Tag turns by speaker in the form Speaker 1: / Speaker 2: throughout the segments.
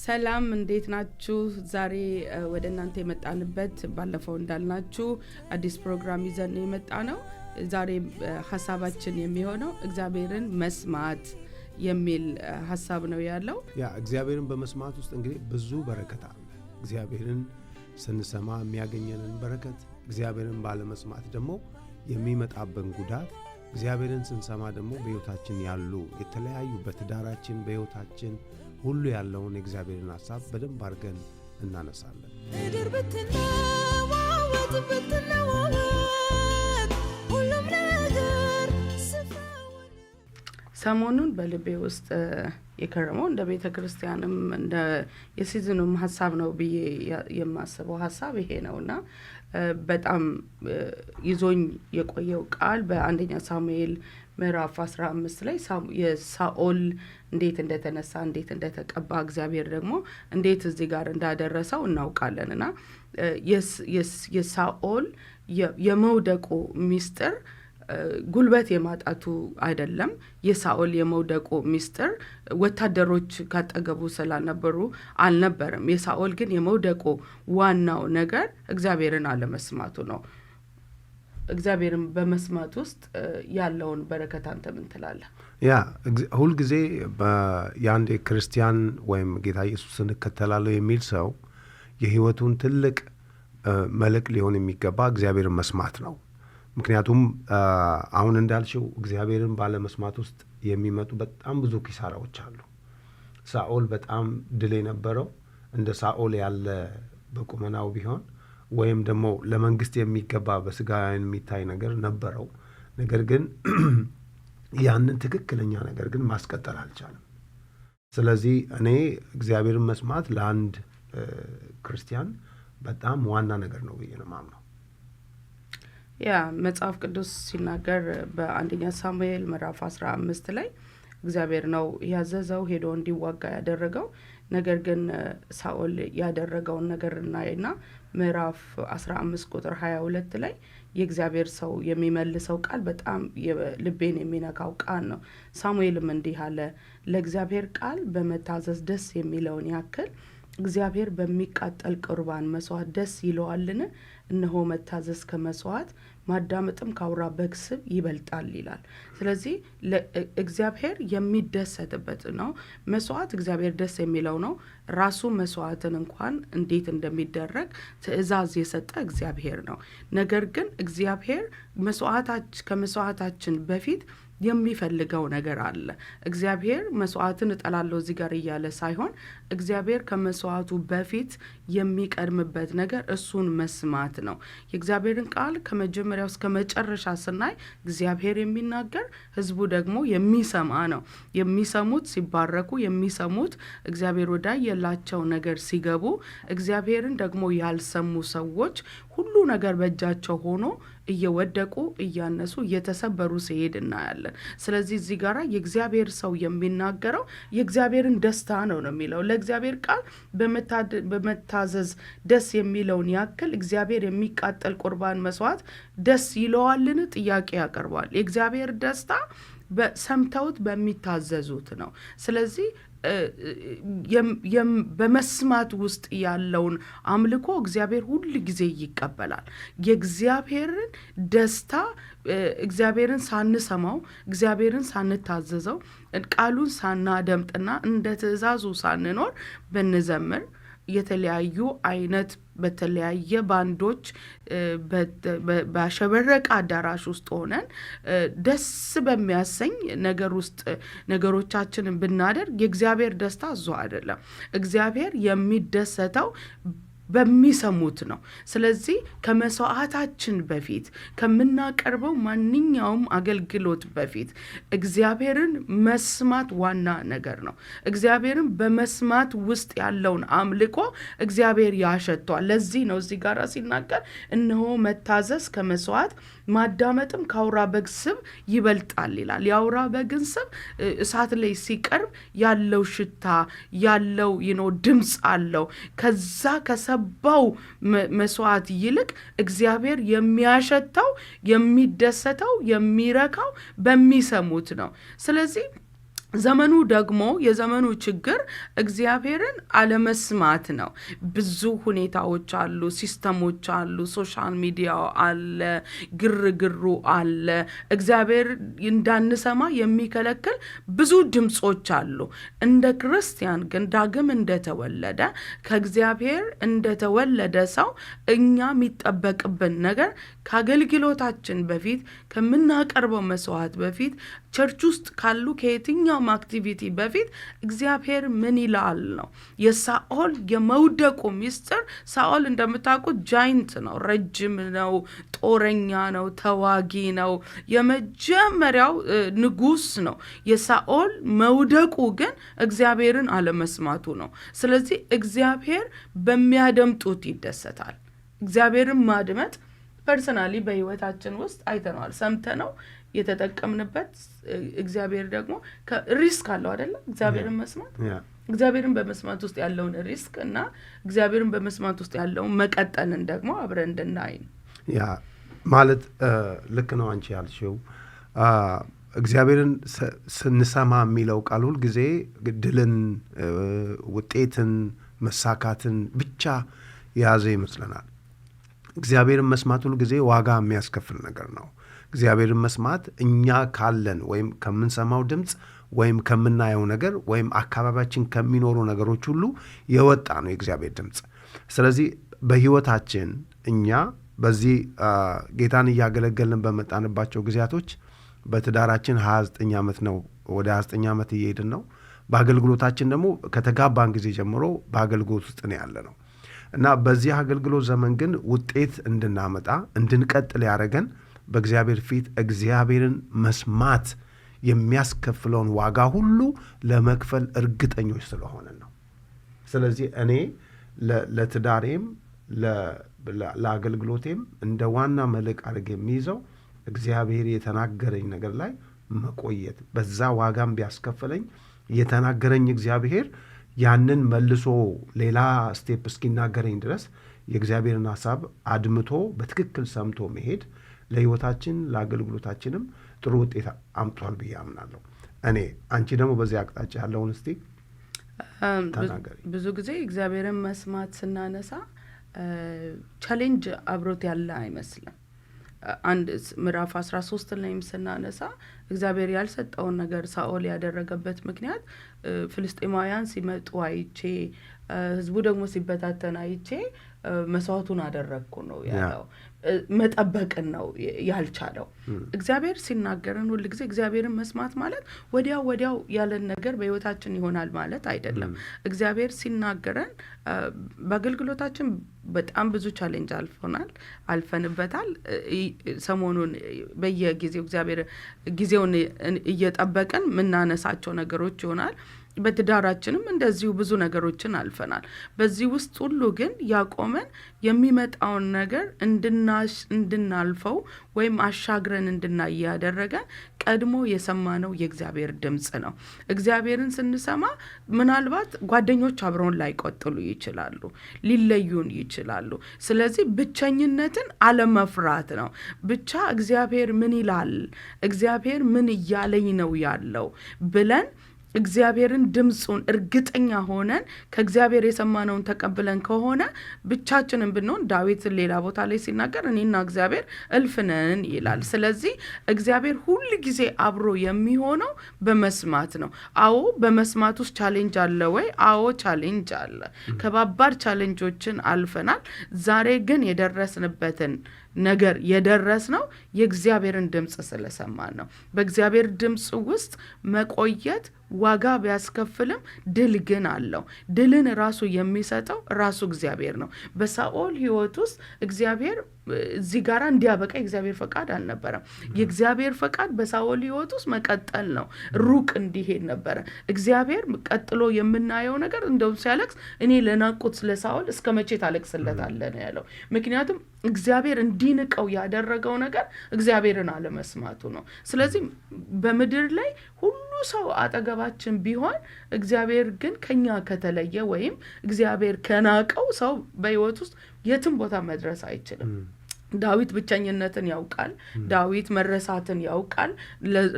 Speaker 1: ሰላም እንዴት ናችሁ? ዛሬ ወደ እናንተ የመጣንበት ባለፈው እንዳልናችሁ አዲስ ፕሮግራም ይዘን የመጣነው ዛሬ ሐሳባችን የሚሆነው እግዚአብሔርን መስማት የሚል ሐሳብ ነው ያለው።
Speaker 2: እግዚአብሔርን በመስማት ውስጥ እንግዲህ ብዙ በረከት አለ። እግዚአብሔርን ስንሰማ የሚያገኘንን በረከት፣ እግዚአብሔርን ባለመስማት ደግሞ የሚመጣብን ጉዳት፣ እግዚአብሔርን ስንሰማ ደግሞ በሕይወታችን ያሉ የተለያዩ በትዳራችን በሕይወታችን ሁሉ ያለውን የእግዚአብሔርን ሐሳብ በደንብ አድርገን እናነሳለን።
Speaker 3: እድር ብትለዋወጥ ሁሉም ነገር
Speaker 1: ሰሞኑን በልቤ ውስጥ የከረመው እንደ ቤተ ክርስቲያንም እንደ የሲዝኑም ሐሳብ ነው ብዬ የማስበው ሐሳብ ይሄ ነውና በጣም ይዞኝ የቆየው ቃል በአንደኛ ሳሙኤል ምዕራፍ 15 ላይ የሳኦል እንዴት እንደተነሳ እንዴት እንደተቀባ እግዚአብሔር ደግሞ እንዴት እዚህ ጋር እንዳደረሰው እናውቃለንና የሳኦል የመውደቁ ሚስጥር ጉልበት የማጣቱ አይደለም። የሳኦል የመውደቁ ሚስጥር ወታደሮች ካጠገቡ ስላልነበሩ አልነበረም። የሳኦል ግን የመውደቁ ዋናው ነገር እግዚአብሔርን አለመስማቱ ነው። እግዚአብሔርን በመስማት ውስጥ ያለውን በረከት አንተ ምን ትላለህ?
Speaker 2: ሁልጊዜ የአንድ ክርስቲያን ወይም ጌታ ኢየሱስን እከተላለሁ የሚል ሰው የሕይወቱን ትልቅ መልእክት ሊሆን የሚገባ እግዚአብሔርን መስማት ነው። ምክንያቱም አሁን እንዳልሽው እግዚአብሔርን ባለመስማት ውስጥ የሚመጡ በጣም ብዙ ኪሳራዎች አሉ። ሳኦል በጣም ድል የነበረው እንደ ሳኦል ያለ በቁመናው ቢሆን ወይም ደግሞ ለመንግስት የሚገባ በስጋውያን የሚታይ ነገር ነበረው። ነገር ግን ያንን ትክክለኛ ነገር ግን ማስቀጠል አልቻለም። ስለዚህ እኔ እግዚአብሔርን መስማት ለአንድ ክርስቲያን በጣም ዋና ነገር ነው ብዬ ነው የማምነው።
Speaker 1: መጽሐፍ ቅዱስ ሲናገር በአንደኛ ሳሙኤል ምዕራፍ 15 ላይ እግዚአብሔር ነው ያዘዘው ሄዶ እንዲዋጋ ያደረገው። ነገር ግን ሳኦል ያደረገውን ነገር እናይና ምዕራፍ 15 ቁጥር 22 ላይ የእግዚአብሔር ሰው የሚመልሰው ቃል በጣም ልቤን የሚነካው ቃል ነው። ሳሙኤልም እንዲህ አለ፣ ለእግዚአብሔር ቃል በመታዘዝ ደስ የሚለውን ያክል እግዚአብሔር በሚቃጠል ቁርባን መስዋዕት ደስ ይለዋልን? እነሆ መታዘዝ ከመስዋዕት ማዳመጥም ከአውራ በግ ስብ ይበልጣል ይላል። ስለዚህ እግዚአብሔር የሚደሰትበት ነው። መስዋዕት እግዚአብሔር ደስ የሚለው ነው። ራሱ መስዋዕትን እንኳን እንዴት እንደሚደረግ ትእዛዝ የሰጠ እግዚአብሔር ነው። ነገር ግን እግዚአብሔር ከመስዋዕታችን በፊት የሚፈልገው ነገር አለ። እግዚአብሔር መስዋዕትን እጠላለሁ እዚህ ጋር እያለ ሳይሆን እግዚአብሔር ከመስዋዕቱ በፊት የሚቀድምበት ነገር እሱን መስማት ነው። የእግዚአብሔርን ቃል ከመጀመሪያው እስከ መጨረሻ ስናይ እግዚአብሔር የሚናገር ሕዝቡ ደግሞ የሚሰማ ነው። የሚሰሙት ሲባረኩ፣ የሚሰሙት እግዚአብሔር ወዳየላቸው ነገር ሲገቡ፣ እግዚአብሔርን ደግሞ ያልሰሙ ሰዎች ሁሉ ነገር በእጃቸው ሆኖ እየወደቁ እያነሱ እየተሰበሩ ሲሄድ እናያለን። ስለዚህ እዚህ ጋራ የእግዚአብሔር ሰው የሚናገረው የእግዚአብሔርን ደስታ ነው የሚለው። ለእግዚአብሔር ቃል በመታዘዝ ደስ የሚለውን ያክል እግዚአብሔር የሚቃጠል ቁርባን መስዋዕት ደስ ይለዋልን? ጥያቄ ያቀርባል። የእግዚአብሔር ደስታ ሰምተውት በሚታዘዙት ነው። ስለዚህ በመስማት ውስጥ ያለውን አምልኮ እግዚአብሔር ሁል ጊዜ ይቀበላል። የእግዚአብሔርን ደስታ እግዚአብሔርን ሳንሰማው፣ እግዚአብሔርን ሳንታዘዘው፣ ቃሉን ሳናደምጥና እንደ ትእዛዙ ሳንኖር ብንዘምር የተለያዩ አይነት በተለያየ ባንዶች ባሸበረቀ አዳራሽ ውስጥ ሆነን ደስ በሚያሰኝ ነገር ውስጥ ነገሮቻችንን ብናደርግ የእግዚአብሔር ደስታ እሱ አይደለም። እግዚአብሔር የሚደሰተው በሚሰሙት ነው። ስለዚህ ከመስዋዕታችን በፊት ከምናቀርበው ማንኛውም አገልግሎት በፊት እግዚአብሔርን መስማት ዋና ነገር ነው። እግዚአብሔርን በመስማት ውስጥ ያለውን አምልኮ እግዚአብሔር ያሸቷል። ለዚህ ነው እዚህ ጋር ሲናገር እነሆ መታዘዝ ከመስዋዕት ማዳመጥም ከአውራ በግ ስብ ይበልጣል ይላል። የአውራ በግን ስብ እሳት ላይ ሲቀርብ ያለው ሽታ ያለው ድምፅ አለው። ከዛ ከሰባው መስዋዕት ይልቅ እግዚአብሔር የሚያሸተው የሚደሰተው የሚረካው በሚሰሙት ነው። ስለዚህ ዘመኑ ደግሞ የዘመኑ ችግር እግዚአብሔርን አለመስማት ነው። ብዙ ሁኔታዎች አሉ፣ ሲስተሞች አሉ፣ ሶሻል ሚዲያው አለ፣ ግርግሩ አለ። እግዚአብሔር እንዳንሰማ የሚከለክል ብዙ ድምጾች አሉ። እንደ ክርስቲያን ግን ዳግም እንደተወለደ ከእግዚአብሔር እንደተወለደ ሰው እኛ የሚጠበቅብን ነገር ከአገልግሎታችን በፊት ከምናቀርበው መስዋዕት በፊት ቸርች ውስጥ ካሉ ከየትኛውም አክቲቪቲ በፊት እግዚአብሔር ምን ይላል ነው። የሳኦል የመውደቁ ሚስጥር፣ ሳኦል እንደምታውቁት ጃይንት ነው፣ ረጅም ነው፣ ጦረኛ ነው፣ ተዋጊ ነው፣ የመጀመሪያው ንጉስ ነው። የሳኦል መውደቁ ግን እግዚአብሔርን አለመስማቱ ነው። ስለዚህ እግዚአብሔር በሚያደምጡት ይደሰታል። እግዚአብሔርን ማድመጥ ፐርሰናሊ በህይወታችን ውስጥ አይተነዋል፣ ሰምተነው የተጠቀምንበት። እግዚአብሔር ደግሞ ሪስክ አለው አይደለ? እግዚአብሔርን መስማት እግዚአብሔርን በመስማት ውስጥ ያለውን ሪስክ እና እግዚአብሔርን በመስማት ውስጥ ያለውን መቀጠልን ደግሞ አብረን እንድናይ
Speaker 2: ያ ማለት ልክ ነው አንቺ ያልሽው። እግዚአብሔርን ስንሰማ የሚለው ቃል ሁል ጊዜ ድልን፣ ውጤትን፣ መሳካትን ብቻ የያዘ ይመስለናል። እግዚአብሔርን መስማት ሁል ጊዜ ዋጋ የሚያስከፍል ነገር ነው። እግዚአብሔርን መስማት እኛ ካለን ወይም ከምንሰማው ድምፅ ወይም ከምናየው ነገር ወይም አካባቢያችን ከሚኖሩ ነገሮች ሁሉ የወጣ ነው የእግዚአብሔር ድምፅ። ስለዚህ በህይወታችን እኛ በዚህ ጌታን እያገለገልን በመጣንባቸው ጊዜያቶች በትዳራችን 29 ዓመት ነው፣ ወደ 29 ዓመት እየሄድን ነው። በአገልግሎታችን ደግሞ ከተጋባን ጊዜ ጀምሮ በአገልግሎት ውስጥ ነው ያለ ነው እና በዚህ አገልግሎት ዘመን ግን ውጤት እንድናመጣ እንድንቀጥል ያደረገን በእግዚአብሔር ፊት እግዚአብሔርን መስማት የሚያስከፍለውን ዋጋ ሁሉ ለመክፈል እርግጠኞች ስለሆነ ነው። ስለዚህ እኔ ለትዳሬም ለአገልግሎቴም እንደ ዋና መልክ አድርጌ የሚይዘው እግዚአብሔር የተናገረኝ ነገር ላይ መቆየት፣ በዛ ዋጋም ቢያስከፍለኝ የተናገረኝ እግዚአብሔር ያንን መልሶ ሌላ ስቴፕ እስኪናገረኝ ድረስ የእግዚአብሔርን ሐሳብ አድምቶ በትክክል ሰምቶ መሄድ ለህይወታችን ለአገልግሎታችንም ጥሩ ውጤት አምጥቷል ብዬ አምናለሁ። አንቺ ደግሞ በዚህ አቅጣጫ ያለውን እስቲ ተናገሪ።
Speaker 1: ብዙ ጊዜ እግዚአብሔርን መስማት ስናነሳ ቻሌንጅ አብሮት ያለ አይመስልም። አንድ ምዕራፍ 13 ላይም ስናነሳ እግዚአብሔር ያልሰጠውን ነገር ሳኦል ያደረገበት ምክንያት ፍልስጤማውያን ሲመጡ አይቼ ህዝቡ ደግሞ ሲበታተን አይቼ መስዋዕቱን አደረግኩ ነው ያለው። መጠበቅን ነው ያልቻለው። እግዚአብሔር ሲናገረን ሁሉ ጊዜ እግዚአብሔርን መስማት ማለት ወዲያው ያለን ነገር በህይወታችን ይሆናል ማለት አይደለም። እግዚአብሔር ሲናገረን በአገልግሎታችን በጣም ብዙ ቻሌንጅ አልፈንበታል። ሰሞኑን በየጊዜው እግዚአብሔር ጊዜውን እየጠበቀን ምናነሳቸው ነገሮች ይሆናል። በትዳራችንም እንደዚሁ ብዙ ነገሮችን አልፈናል። በዚህ ውስጥ ሁሉ ግን ያቆመን የሚመጣውን ነገር እንድናልፈው ወይም አሻግረን እንድናይ ያደረገን ቀድሞ የሰማነው የእግዚአብሔር ድምጽ ነው። እግዚአብሔርን ስንሰማ ምናልባት ጓደኞች አብረውን ላይቆጥሉ ይችላሉ፣ ሊለዩን ይችላሉ። ስለዚህ ብቸኝነትን አለመፍራት ነው። ብቻ እግዚአብሔር ምን ይላል፣ እግዚአብሔር ምን እያለኝ ነው ያለው ብለን እግዚአብሔርን ድምጹን እርግጠኛ ሆነን ከእግዚአብሔር የሰማነውን ተቀብለን ከሆነ ብቻችንን ብንሆን ዳዊት ሌላ ቦታ ላይ ሲናገር እኔና እግዚአብሔር እልፍ ነን ይላል። ስለዚህ እግዚአብሔር ሁል ጊዜ አብሮ የሚሆነው በመስማት ነው። አዎ በመስማት ውስጥ ቻሌንጅ አለ ወይ? አዎ ቻሌንጅ አለ። ከባባድ ቻሌንጆችን አልፈናል። ዛሬ ግን የደረስንበትን ነገር የደረስነው የእግዚአብሔርን ድምጽ ስለሰማን ነው። በእግዚአብሔር ድምጽ ውስጥ መቆየት ዋጋ ቢያስከፍልም ድል ግን አለው። ድልን ራሱ የሚሰጠው ራሱ እግዚአብሔር ነው። በሳኦል ሕይወት ውስጥ እግዚአብሔር እዚህ ጋር እንዲያበቃ የእግዚአብሔር ፈቃድ አልነበረም። የእግዚአብሔር ፈቃድ በሳኦል ሕይወት ውስጥ መቀጠል ነው፣ ሩቅ እንዲሄድ ነበረ። እግዚአብሔር ቀጥሎ የምናየው ነገር እንደውም ሲያለቅስ እኔ ለናቁት ለሳኦል እስከ መቼ ታለቅስለታለህ ነው ያለው። ምክንያቱም እግዚአብሔር እንዲንቀው ያደረገው ነገር እግዚአብሔርን አለመስማቱ ነው። ስለዚህ በምድር ላይ ሁሉ ሰው አጠገባችን ቢሆን እግዚአብሔር ግን ከኛ ከተለየ ወይም እግዚአብሔር ከናቀው ሰው በሕይወት ውስጥ የትም ቦታ መድረስ አይችልም። ዳዊት ብቸኝነትን ያውቃል። ዳዊት መረሳትን ያውቃል።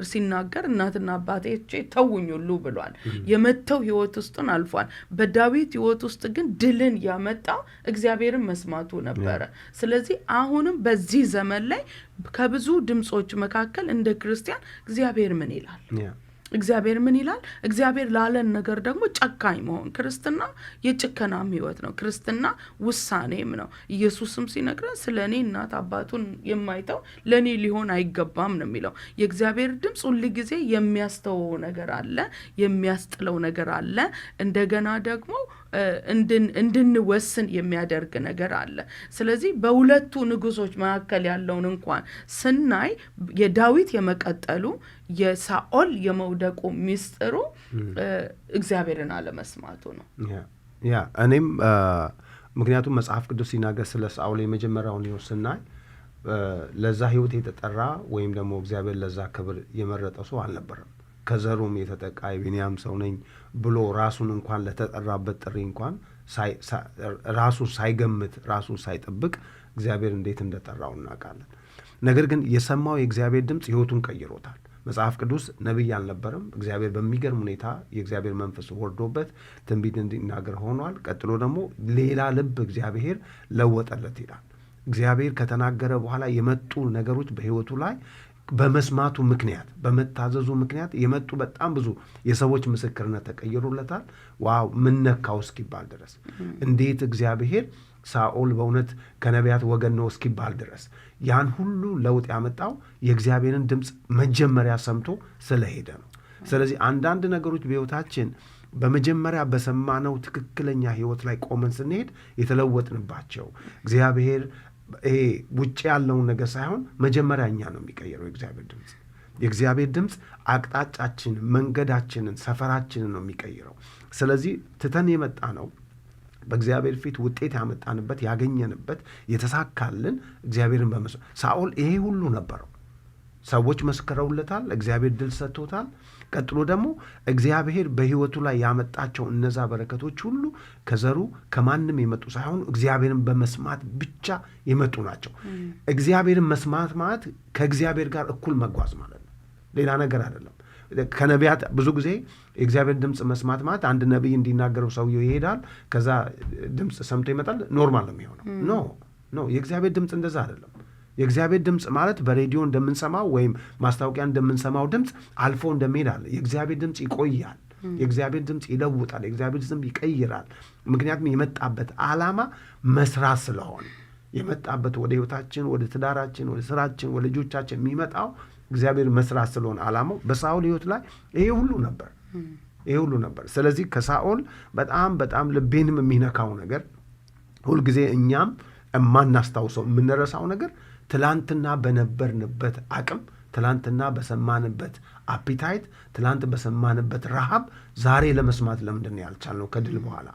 Speaker 1: ሲናገር እናትና አባቴ ተውኝ ሁሉ ብሏል። የመተው ህይወት ውስጥን አልፏል። በዳዊት ህይወት ውስጥ ግን ድልን ያመጣው እግዚአብሔርን መስማቱ ነበረ። ስለዚህ አሁንም በዚህ ዘመን ላይ ከብዙ ድምጾች መካከል እንደ ክርስቲያን እግዚአብሔር ምን ይላል? እግዚአብሔር ምን ይላል? እግዚአብሔር ላለን ነገር ደግሞ ጨካኝ መሆን። ክርስትና የጭከናም ህይወት ነው። ክርስትና ውሳኔም ነው። ኢየሱስም ሲነግረን ስለኔ እናት አባቱን የማይተው ለኔ ሊሆን አይገባም ነው የሚለው። የእግዚአብሔር ድምጽ ሁሉ ጊዜ የሚያስተወው ነገር አለ፣ የሚያስጥለው ነገር አለ። እንደገና ደግሞ እንድንወስን የሚያደርግ ነገር አለ። ስለዚህ በሁለቱ ንጉሶች መካከል ያለውን እንኳን ስናይ የዳዊት የመቀጠሉ የሳኦል የመውደቁ ሚስጥሩ እግዚአብሔርን አለመስማቱ ነው።
Speaker 2: ያ እኔም ምክንያቱም መጽሐፍ ቅዱስ ሲናገር ስለ ሳኦል የመጀመሪያውን ህይወት ስናይ ለዛ ህይወት የተጠራ ወይም ደግሞ እግዚአብሔር ለዛ ክብር የመረጠው ሰው አልነበረም። ከዘሩም የተጠቃ የቢንያም ሰው ነኝ ብሎ ራሱን እንኳን ለተጠራበት ጥሪ እንኳን ራሱን ሳይገምት ራሱን ሳይጠብቅ እግዚአብሔር እንዴት እንደጠራው እናውቃለን። ነገር ግን የሰማው የእግዚአብሔር ድምፅ ህይወቱን ቀይሮታል። መጽሐፍ ቅዱስ ነቢይ አልነበረም። እግዚአብሔር በሚገርም ሁኔታ የእግዚአብሔር መንፈስ ወርዶበት ትንቢት እንዲናገር ሆኗል። ቀጥሎ ደግሞ ሌላ ልብ እግዚአብሔር ለወጠለት ይላል። እግዚአብሔር ከተናገረ በኋላ የመጡ ነገሮች በህይወቱ ላይ በመስማቱ ምክንያት በመታዘዙ ምክንያት የመጡ በጣም ብዙ የሰዎች ምስክርነት ተቀይሮለታል። ዋው ምን ነካው እስኪባል ድረስ እንዴት እግዚአብሔር ሳኦል በእውነት ከነቢያት ወገን ነው እስኪባል ድረስ ያን ሁሉ ለውጥ ያመጣው የእግዚአብሔርን ድምፅ መጀመሪያ ሰምቶ ስለሄደ ነው። ስለዚህ አንዳንድ ነገሮች በህይወታችን በመጀመሪያ በሰማነው ትክክለኛ ህይወት ላይ ቆመን ስንሄድ የተለወጥንባቸው እግዚአብሔር ይሄ ውጭ ያለውን ነገር ሳይሆን መጀመሪያ እኛ ነው የሚቀየረው የእግዚአብሔር ድምፅ። የእግዚአብሔር ድምፅ አቅጣጫችንን፣ መንገዳችንን፣ ሰፈራችንን ነው የሚቀይረው። ስለዚህ ትተን የመጣ ነው በእግዚአብሔር ፊት ውጤት ያመጣንበት ያገኘንበት የተሳካልን እግዚአብሔርን በመስማት ሳኦል ይሄ ሁሉ ነበረው። ሰዎች መስክረውለታል። እግዚአብሔር ድል ሰጥቶታል። ቀጥሎ ደግሞ እግዚአብሔር በህይወቱ ላይ ያመጣቸው እነዛ በረከቶች ሁሉ ከዘሩ ከማንም የመጡ ሳይሆኑ እግዚአብሔርን በመስማት ብቻ የመጡ ናቸው። እግዚአብሔርን መስማት ማለት ከእግዚአብሔር ጋር እኩል መጓዝ ማለት ነው። ሌላ ነገር አይደለም። ከነቢያት ብዙ ጊዜ የእግዚአብሔር ድምፅ መስማት ማለት አንድ ነቢይ እንዲናገረው ሰውየው ይሄዳል፣ ከዛ ድምፅ ሰምቶ ይመጣል፣ ኖርማል ነው የሚሆነው። ኖ የእግዚአብሔር ድምፅ እንደዛ አይደለም። የእግዚአብሔር ድምፅ ማለት በሬዲዮ እንደምንሰማው ወይም ማስታወቂያ እንደምንሰማው ድምፅ አልፎ እንደሚሄድ አለ። የእግዚአብሔር ድምፅ ይቆያል። የእግዚአብሔር ድምፅ ይለውጣል። የእግዚአብሔር ድምፅ ይቀይራል። ምክንያቱም የመጣበት ዓላማ መስራት ስለሆነ የመጣበት ወደ ህይወታችን፣ ወደ ትዳራችን፣ ወደ ስራችን፣ ወደ ልጆቻችን የሚመጣው እግዚአብሔር መስራት ስለሆነ ዓላማው በሳኦል ህይወት ላይ ይሄ ሁሉ ነበር። ስለዚህ ከሳኦል በጣም በጣም ልቤንም የሚነካው ነገር ሁልጊዜ እኛም የማናስታውሰው የምንረሳው ነገር ትላንትና በነበርንበት አቅም፣ ትላንትና በሰማንበት አፒታይት፣ ትላንት በሰማንበት ረሃብ ዛሬ ለመስማት ለምንድን ነው ያልቻልነው? ከድል በኋላ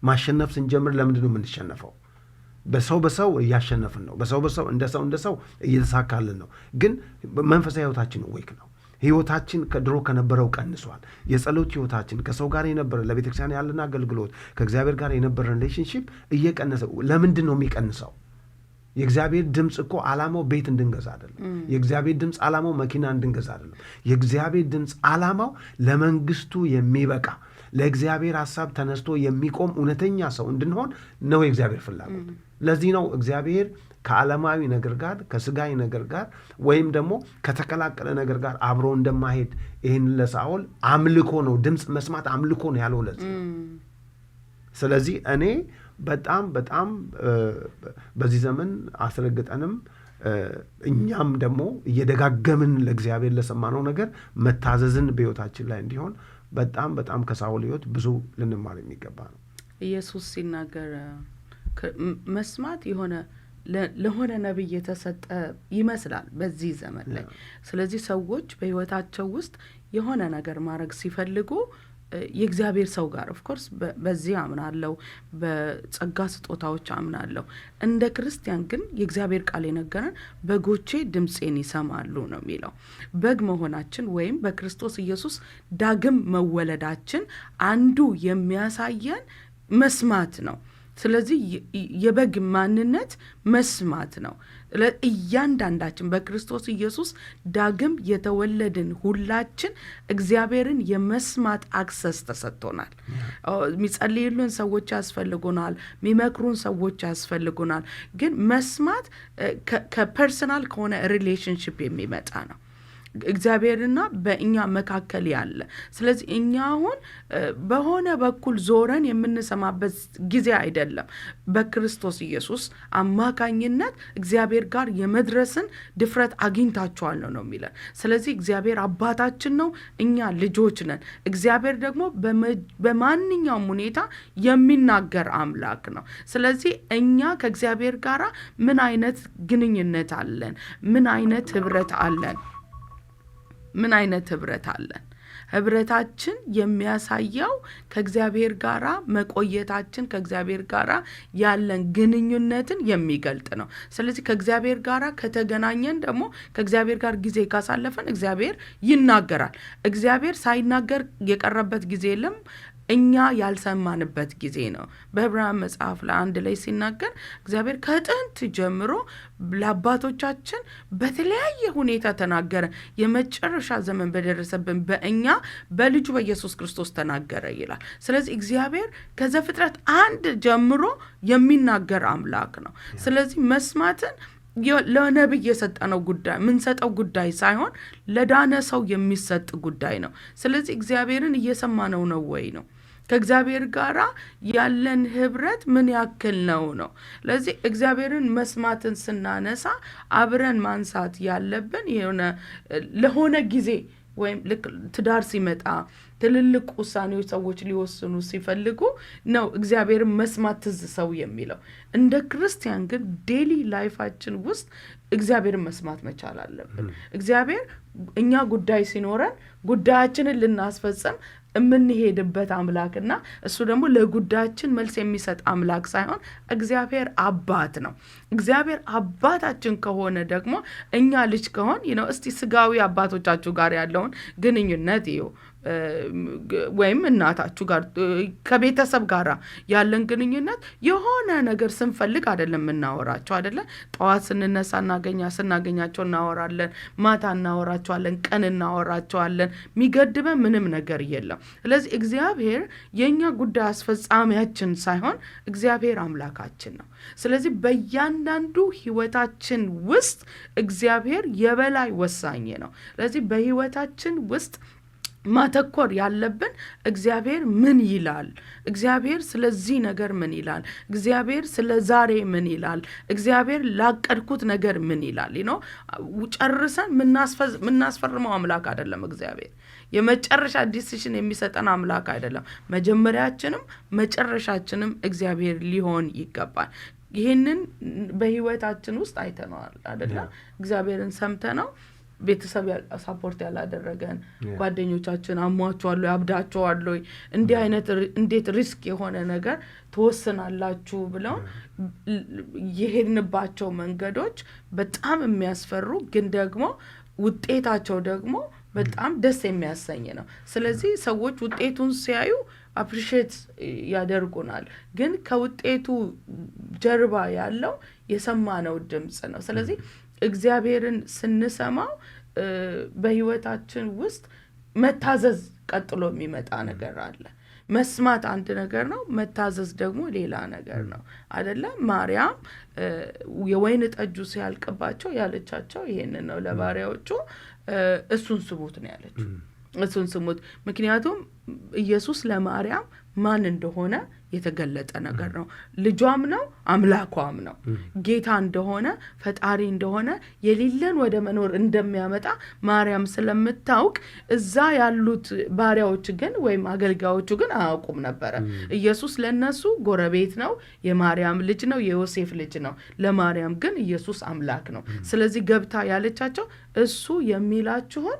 Speaker 2: ማሸነፍ ስንጀምር ለምንድን ነው የምንሸነፈው? በሰው እያሸነፍን ነው። በሰው እንደ ሰው እየተሳካልን ነው። ግን መንፈሳዊ ህይወታችን ወይክ ነው። ህይወታችን ከድሮ ከነበረው ቀንሷል። የጸሎት ህይወታችን ከሰው ጋር የነበረ ለቤተክርስቲያን ያለን አገልግሎት ከእግዚአብሔር ጋር የነበረ ሪሌሽንሺፕ እየቀነሰ። ለምንድን ነው የሚቀንሰው? የእግዚአብሔር ድምፅ እኮ ዓላማው ቤት እንድንገዛ አይደለም። የእግዚአብሔር ድምፅ ዓላማው መኪና እንድንገዛ አይደለም። የእግዚአብሔር ድምፅ ዓላማው ለመንግስቱ የሚበቃ ለእግዚአብሔር ሐሳብ ተነስቶ የሚቆም እውነተኛ ሰው እንድንሆን ነው የእግዚአብሔር ፍላጎት። ለዚህ ነው እግዚአብሔር ከዓለማዊ ነገር ጋር ከስጋዊ ነገር ጋር ወይም ደግሞ ከተቀላቀለ ነገር ጋር አብሮ እንደማይሄድ ይህን ለሳኦል አምልኮ ነው፣ ድምፅ መስማት አምልኮ ነው ያለው ለዚህ ነው። ስለዚህ እኔ በጣም በጣም በዚህ ዘመን አስረግጠንም እኛም ደግሞ እየደጋገምን ለእግዚአብሔር ለሰማነው ነገር መታዘዝን በሕይወታችን ላይ እንዲሆን በጣም በጣም ከሳኦል ሕይወት ብዙ ልንማር የሚገባ ነው።
Speaker 1: ኢየሱስ ሲናገር መስማት ለሆነ ነቢይ የተሰጠ ይመስላል በዚህ ዘመን ላይ። ስለዚህ ሰዎች በሕይወታቸው ውስጥ የሆነ ነገር ማድረግ ሲፈልጉ የእግዚአብሔር ሰው ጋር ኦፍኮርስ በዚህ አምናለሁ፣ በጸጋ ስጦታዎች አምናለሁ። እንደ ክርስቲያን ግን የእግዚአብሔር ቃል የነገረን በጎቼ ድምፄን ይሰማሉ ነው የሚለው። በግ መሆናችን ወይም በክርስቶስ ኢየሱስ ዳግም መወለዳችን አንዱ የሚያሳየን መስማት ነው። ስለዚህ የበግ ማንነት መስማት ነው። እያንዳንዳችን በክርስቶስ ኢየሱስ ዳግም የተወለድን ሁላችን እግዚአብሔርን የመስማት አክሰስ ተሰጥቶናል። የሚጸልዩልን ሰዎች ያስፈልጉናል፣ የሚመክሩን ሰዎች ያስፈልጉናል። ግን መስማት ከፐርሰናል ከሆነ ሪሌሽንሽፕ የሚመጣ ነው፣ እግዚአብሔርና በእኛ መካከል ያለ። ስለዚህ እኛ አሁን በሆነ በኩል ዞረን የምንሰማበት ጊዜ አይደለም። በክርስቶስ ኢየሱስ አማካኝነት እግዚአብሔር ጋር የመድረስን ድፍረት አግኝታችኋል ነው የሚለን። ስለዚህ እግዚአብሔር አባታችን ነው፣ እኛ ልጆች ነን። እግዚአብሔር ደግሞ በማንኛውም ሁኔታ የሚናገር አምላክ ነው። ስለዚህ እኛ ከእግዚአብሔር ጋር ምን አይነት ግንኙነት አለን? ምን አይነት ህብረት አለን? ምን አይነት ህብረት አለን? ህብረታችን የሚያሳየው ከእግዚአብሔር ጋራ መቆየታችን፣ ከእግዚአብሔር ጋራ ያለን ግንኙነትን የሚገልጥ ነው። ስለዚህ ከእግዚአብሔር ጋራ ከተገናኘን ደግሞ ከእግዚአብሔር ጋር ጊዜ ካሳለፈን እግዚአብሔር ይናገራል። እግዚአብሔር ሳይናገር የቀረበት ጊዜ የለም። እኛ ያልሰማንበት ጊዜ ነው። በዕብራውያን መጽሐፍ ላይ ላይ ሲናገር እግዚአብሔር ከጥንት ጀምሮ ለአባቶቻችን በተለያየ ሁኔታ ተናገረ፣ የመጨረሻ ዘመን በደረሰብን በእኛ በልጁ በኢየሱስ ክርስቶስ ተናገረ ይላል። ስለዚህ እግዚአብሔር ከዘፍጥረት 1 ጀምሮ የሚናገር አምላክ ነው። ስለዚህ መስማትን ለነብይ የሰጠነው ጉዳይ የምንሰጠው ጉዳይ ሳይሆን ለዳነ ሰው የሚሰጥ ጉዳይ ነው። ስለዚህ እግዚአብሔርን እየሰማነው ነው ወይ ነው? ከእግዚአብሔር ጋራ ያለን ህብረት ምን ያክል ነው? ስለዚህ እግዚአብሔርን መስማትን ስናነሳ አብረን ማንሳት ያለብን ለሆነ ጊዜ ወይም ትዳር ሲመጣ ትልልቅ ውሳኔዎች ሰዎች ሊወስኑ ሲፈልጉ ነው እግዚአብሔርን መስማት ትዝ ሰው የሚለው። እንደ ክርስቲያን ግን ዴሊ ላይፋችን ውስጥ እግዚአብሔርን መስማት መቻል አለብን። እግዚአብሔር እኛ ጉዳይ ሲኖረን ጉዳያችንን ልናስፈጽም የምንሄድበት አምላክና እሱ ደግሞ ለጉዳያችን መልስ የሚሰጥ አምላክ ሳይሆን እግዚአብሔር አባት ነው። እግዚአብሔር አባታችን ከሆነ ደግሞ እኛ ልጅ ከሆን እስቲ ስጋዊ አባቶቻችሁ ጋር ያለውን ግንኙነት ወይም እናታችሁ ጋር ከቤተሰብ ጋር ያለን ግንኙነት የሆነ ነገር ስንፈልግ አይደለም እናወራቸው አይደለ? ጠዋት ስንነሳ ስናገኛቸው እናወራለን፣ ማታ እናወራቸዋለን፣ ቀን እናወራቸዋለን። የሚገድበን ምንም ነገር የለም። ስለዚህ እግዚአብሔር የኛ ጉዳይ አስፈጻሚያችን ሳይሆን እግዚአብሔር አምላካችን ነው። ስለዚህ በእያንዳንዱ ህይወታችን ውስጥ እግዚአብሔር የበላይ ወሳኝ ነው። ስለዚህ በህይወታችን ውስጥ ማተኮር ያለብን እግዚአብሔር ምን ይላል? እግዚአብሔር ስለዚህ ነገር ምን ይላል? እግዚአብሔር ስለ ዛሬ ምን ይላል? እግዚአብሔር ላቀድኩት ነገር ምን ይላል? ጨርሰን ምናስፈርመው አምላክ አይደለም። እግዚአብሔር የመጨረሻ ዲሲሽን የሚሰጠን አምላክ አይደለም። መጀመሪያችንም መጨረሻችንም እግዚአብሔር ሊሆን ይገባል። ይሄንን በህይወታችን ውስጥ አይተነዋል አይደለ? እግዚአብሔርን ሰምተነው ቤተሰብ ሳፖርት ያላደረገን ጓደኞቻችን አሟቸዋል፣ ያብዳቸዋል፣ እንዴት ሪስክ የሆነ ነገር ተወስናላችሁ ብለው የሄድንባቸው መንገዶች በጣም የሚያስፈሩ ግን ደግሞ ውጤታቸው ደግሞ በጣም ደስ የሚያሰኝ ነው። ስለዚህ ሰዎች ውጤቱን ሲያዩ አፕሪሺየት ያደርጉናል፣ ግን ከውጤቱ ጀርባ ያለው የሰማነው ድምጽ ነው። ስለዚህ እግዚአብሔርን ስንሰማው በህይወታችን ውስጥ መታዘዝ ቀጥሎ የሚመጣ ነገር አለ። መስማት አንድ ነገር ነው፣ መታዘዝ ደግሞ ሌላ ነገር ነው አይደለ? ማርያም የወይን ጠጁ ሲያልቅባቸው ያለቻቸው ይሄንን ነው ለባሪያዎቹ፣ እሱን ስሙት ነው ያለችው። እሱን ስሙት። ምክንያቱም ኢየሱስ ለማርያም ማን እንደሆነ የተገለጠ ነገር ነው። ልጇም ነው፣ አምላኳም ነው። ጌታ እንደሆነ፣ ፈጣሪ እንደሆነ፣ የሌለን ወደ መኖር እንደሚያመጣ ማርያም ስለምታውቅ እዛ ያሉት ባሪያዎች ግን ወይም አገልጋዮቹ ግን አያውቁም ነበረ። ኢየሱስ ለነሱ ጎረቤት ነው፣ የማርያም ልጅ ነው፣ የዮሴፍ ልጅ ነው። ለማርያም ግን ኢየሱስ አምላክ ነው። ስለዚህ ገብታ ያለቻቸው እሱ የሚላችሁን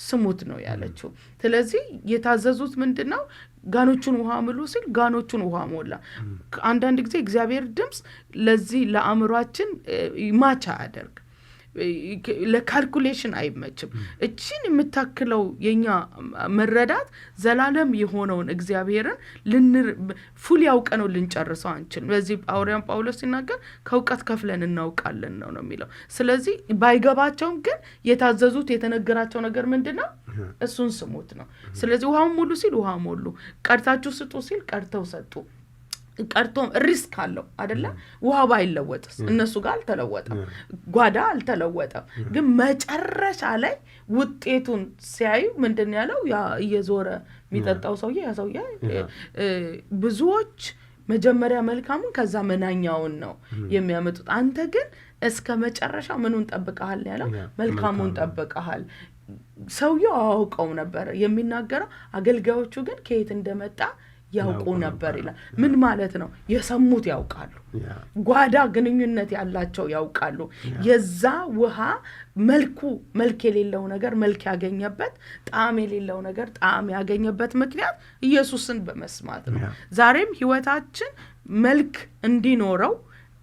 Speaker 1: ስሙት ነው ያለችው። ስለዚህ የታዘዙት ምንድነው? ጋኖቹን ውሃ ሙሉ ሲል ጋኖቹን ውሃ ሞላ። አንዳንድ ጊዜ እግዚአብሔር ድምጽ ለዚህ ለአእምሯችን ማቻ ያደርግ ለካልኩሌሽን አይመችም። እቺን የምታክለው የኛ መረዳት ዘላለም የሆነውን እግዚአብሔርን ፉል ያውቀነው ልንጨርሰው አንችል። በዚህ ሐዋርያው ጳውሎስ ሲናገር ከእውቀት ከፍለን እናውቃለን ነው የሚለው። ስለዚህ ባይገባቸውም ግን የታዘዙት የተነገራቸው ነገር ምንድነው? እሱን ስሙት ነው። ስለዚህ ውሃውን ሙሉ ሲል ውሃ ሞሉ፣ ቀድታችሁ ስጡ ሲል ቀድተው ሰጡ። ቀርቶም ሪስክ አለው አይደለ? ውሃ ባይለወጥስ? እነሱ ጋር አልተለወጠም፣ ጓዳ አልተለወጠም። ግን መጨረሻ ላይ ውጤቱን ሲያዩ ምንድን ያለው? ያ እየዞረ የሚጠጣው ሰውዬ ያ ሰውዬ ብዙዎች መጀመሪያ መልካሙን ከዛ መናኛውን ነው የሚያመጡት። አንተ ግን እስከ መጨረሻ ምኑን ጠብቀሃል ያለው? መልካሙን ጠብቀሃል። ሰውየው አውቀው ነበር የሚናገረው፣ አገልጋዮቹ ግን ከየት እንደመጣ ያውቁ ነበር ይላል። ምን ማለት ነው? የሰሙት ያውቃሉ። ጓዳ ግንኙነት ያላቸው ያውቃሉ። የዛ ውሃ መልክ የሌለው ነገር መልክ ያገኘበት፣ ጣዕም የሌለው ነገር ጣዕም ያገኘበት ምክንያት ኢየሱስን በመስማት ነው። ዛሬም ህይወታችን መልክ እንዲኖረው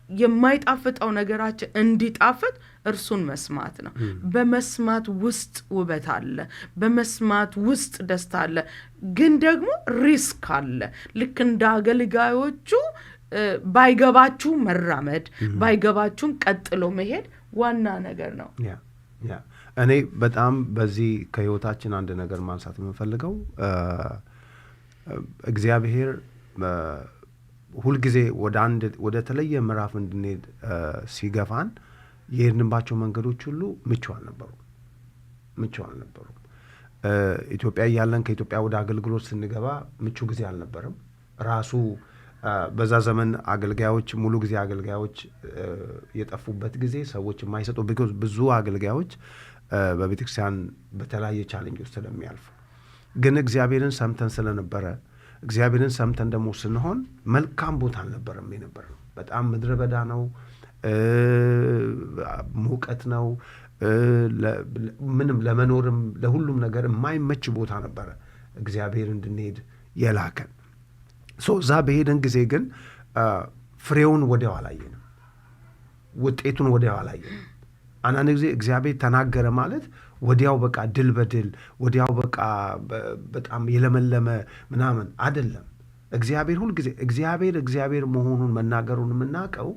Speaker 1: የማይጣፍጠው ነገራችን እንዲጣፍጥ እርሱን መስማት ነው። በመስማት ውስጥ ውበት አለ፣ በመስማት ውስጥ ደስታ አለ። ግን ደግሞ ሪስክ አለ። ልክ እንደ አገልጋዮቹ ባይገባችሁ መራመድ፣ ባይገባችሁም ቀጥሎ መሄድ ዋና ነገር ነው።
Speaker 2: እኔ በጣም በዚህ ከህይወታችን አንድ ነገር ማንሳት የምንፈልገው እግዚአብሔር ሁልጊዜ ወደ ተለየ ምዕራፍ እንድንሄድ ሲገፋን የሄድንባቸው መንገዶች ሁሉ ምቹ አልነበሩም። ኢትዮጵያ እያለን ከኢትዮጵያ ወደ አገልግሎት ስንገባ ምቹ ጊዜ አልነበረም። ራሱ በዛ ዘመን አገልጋዮች ሙሉ ጊዜ አገልጋዮች የጠፉበት ጊዜ፣ ሰዎች የማይሰጡ ብዙ አገልጋዮች በቤተክርስቲያን በተለያየ ቻሌንጅ ውስጥ ስለሚያልፉ፣ ግን እግዚአብሔርን ሰምተን ስለነበረ እግዚአብሔርን ሰምተን ደግሞ ስንሆን መልካም ቦታ አልነበረም የነበረው። በጣም ምድረ በዳ ነው፣ ሙቀት ነው፣ ምንም ለመኖርም ለሁሉም ነገር የማይመች ቦታ ነበረ እግዚአብሔር እንድንሄድ የላከን። እዛ በሄደን ጊዜ ግን ፍሬውን ወዲያው አላየንም፣ ውጤቱን ወዲያው አላየንም። አንዳንድ ጊዜ እግዚአብሔር ተናገረ ማለት ወዲያው በቃ ድል በድል ወዲያው በቃ በጣም የለመለመ ምናምን አይደለም። እግዚአብሔር ሁልጊዜ እግዚአብሔር መሆኑን መናገሩን የምናውቀው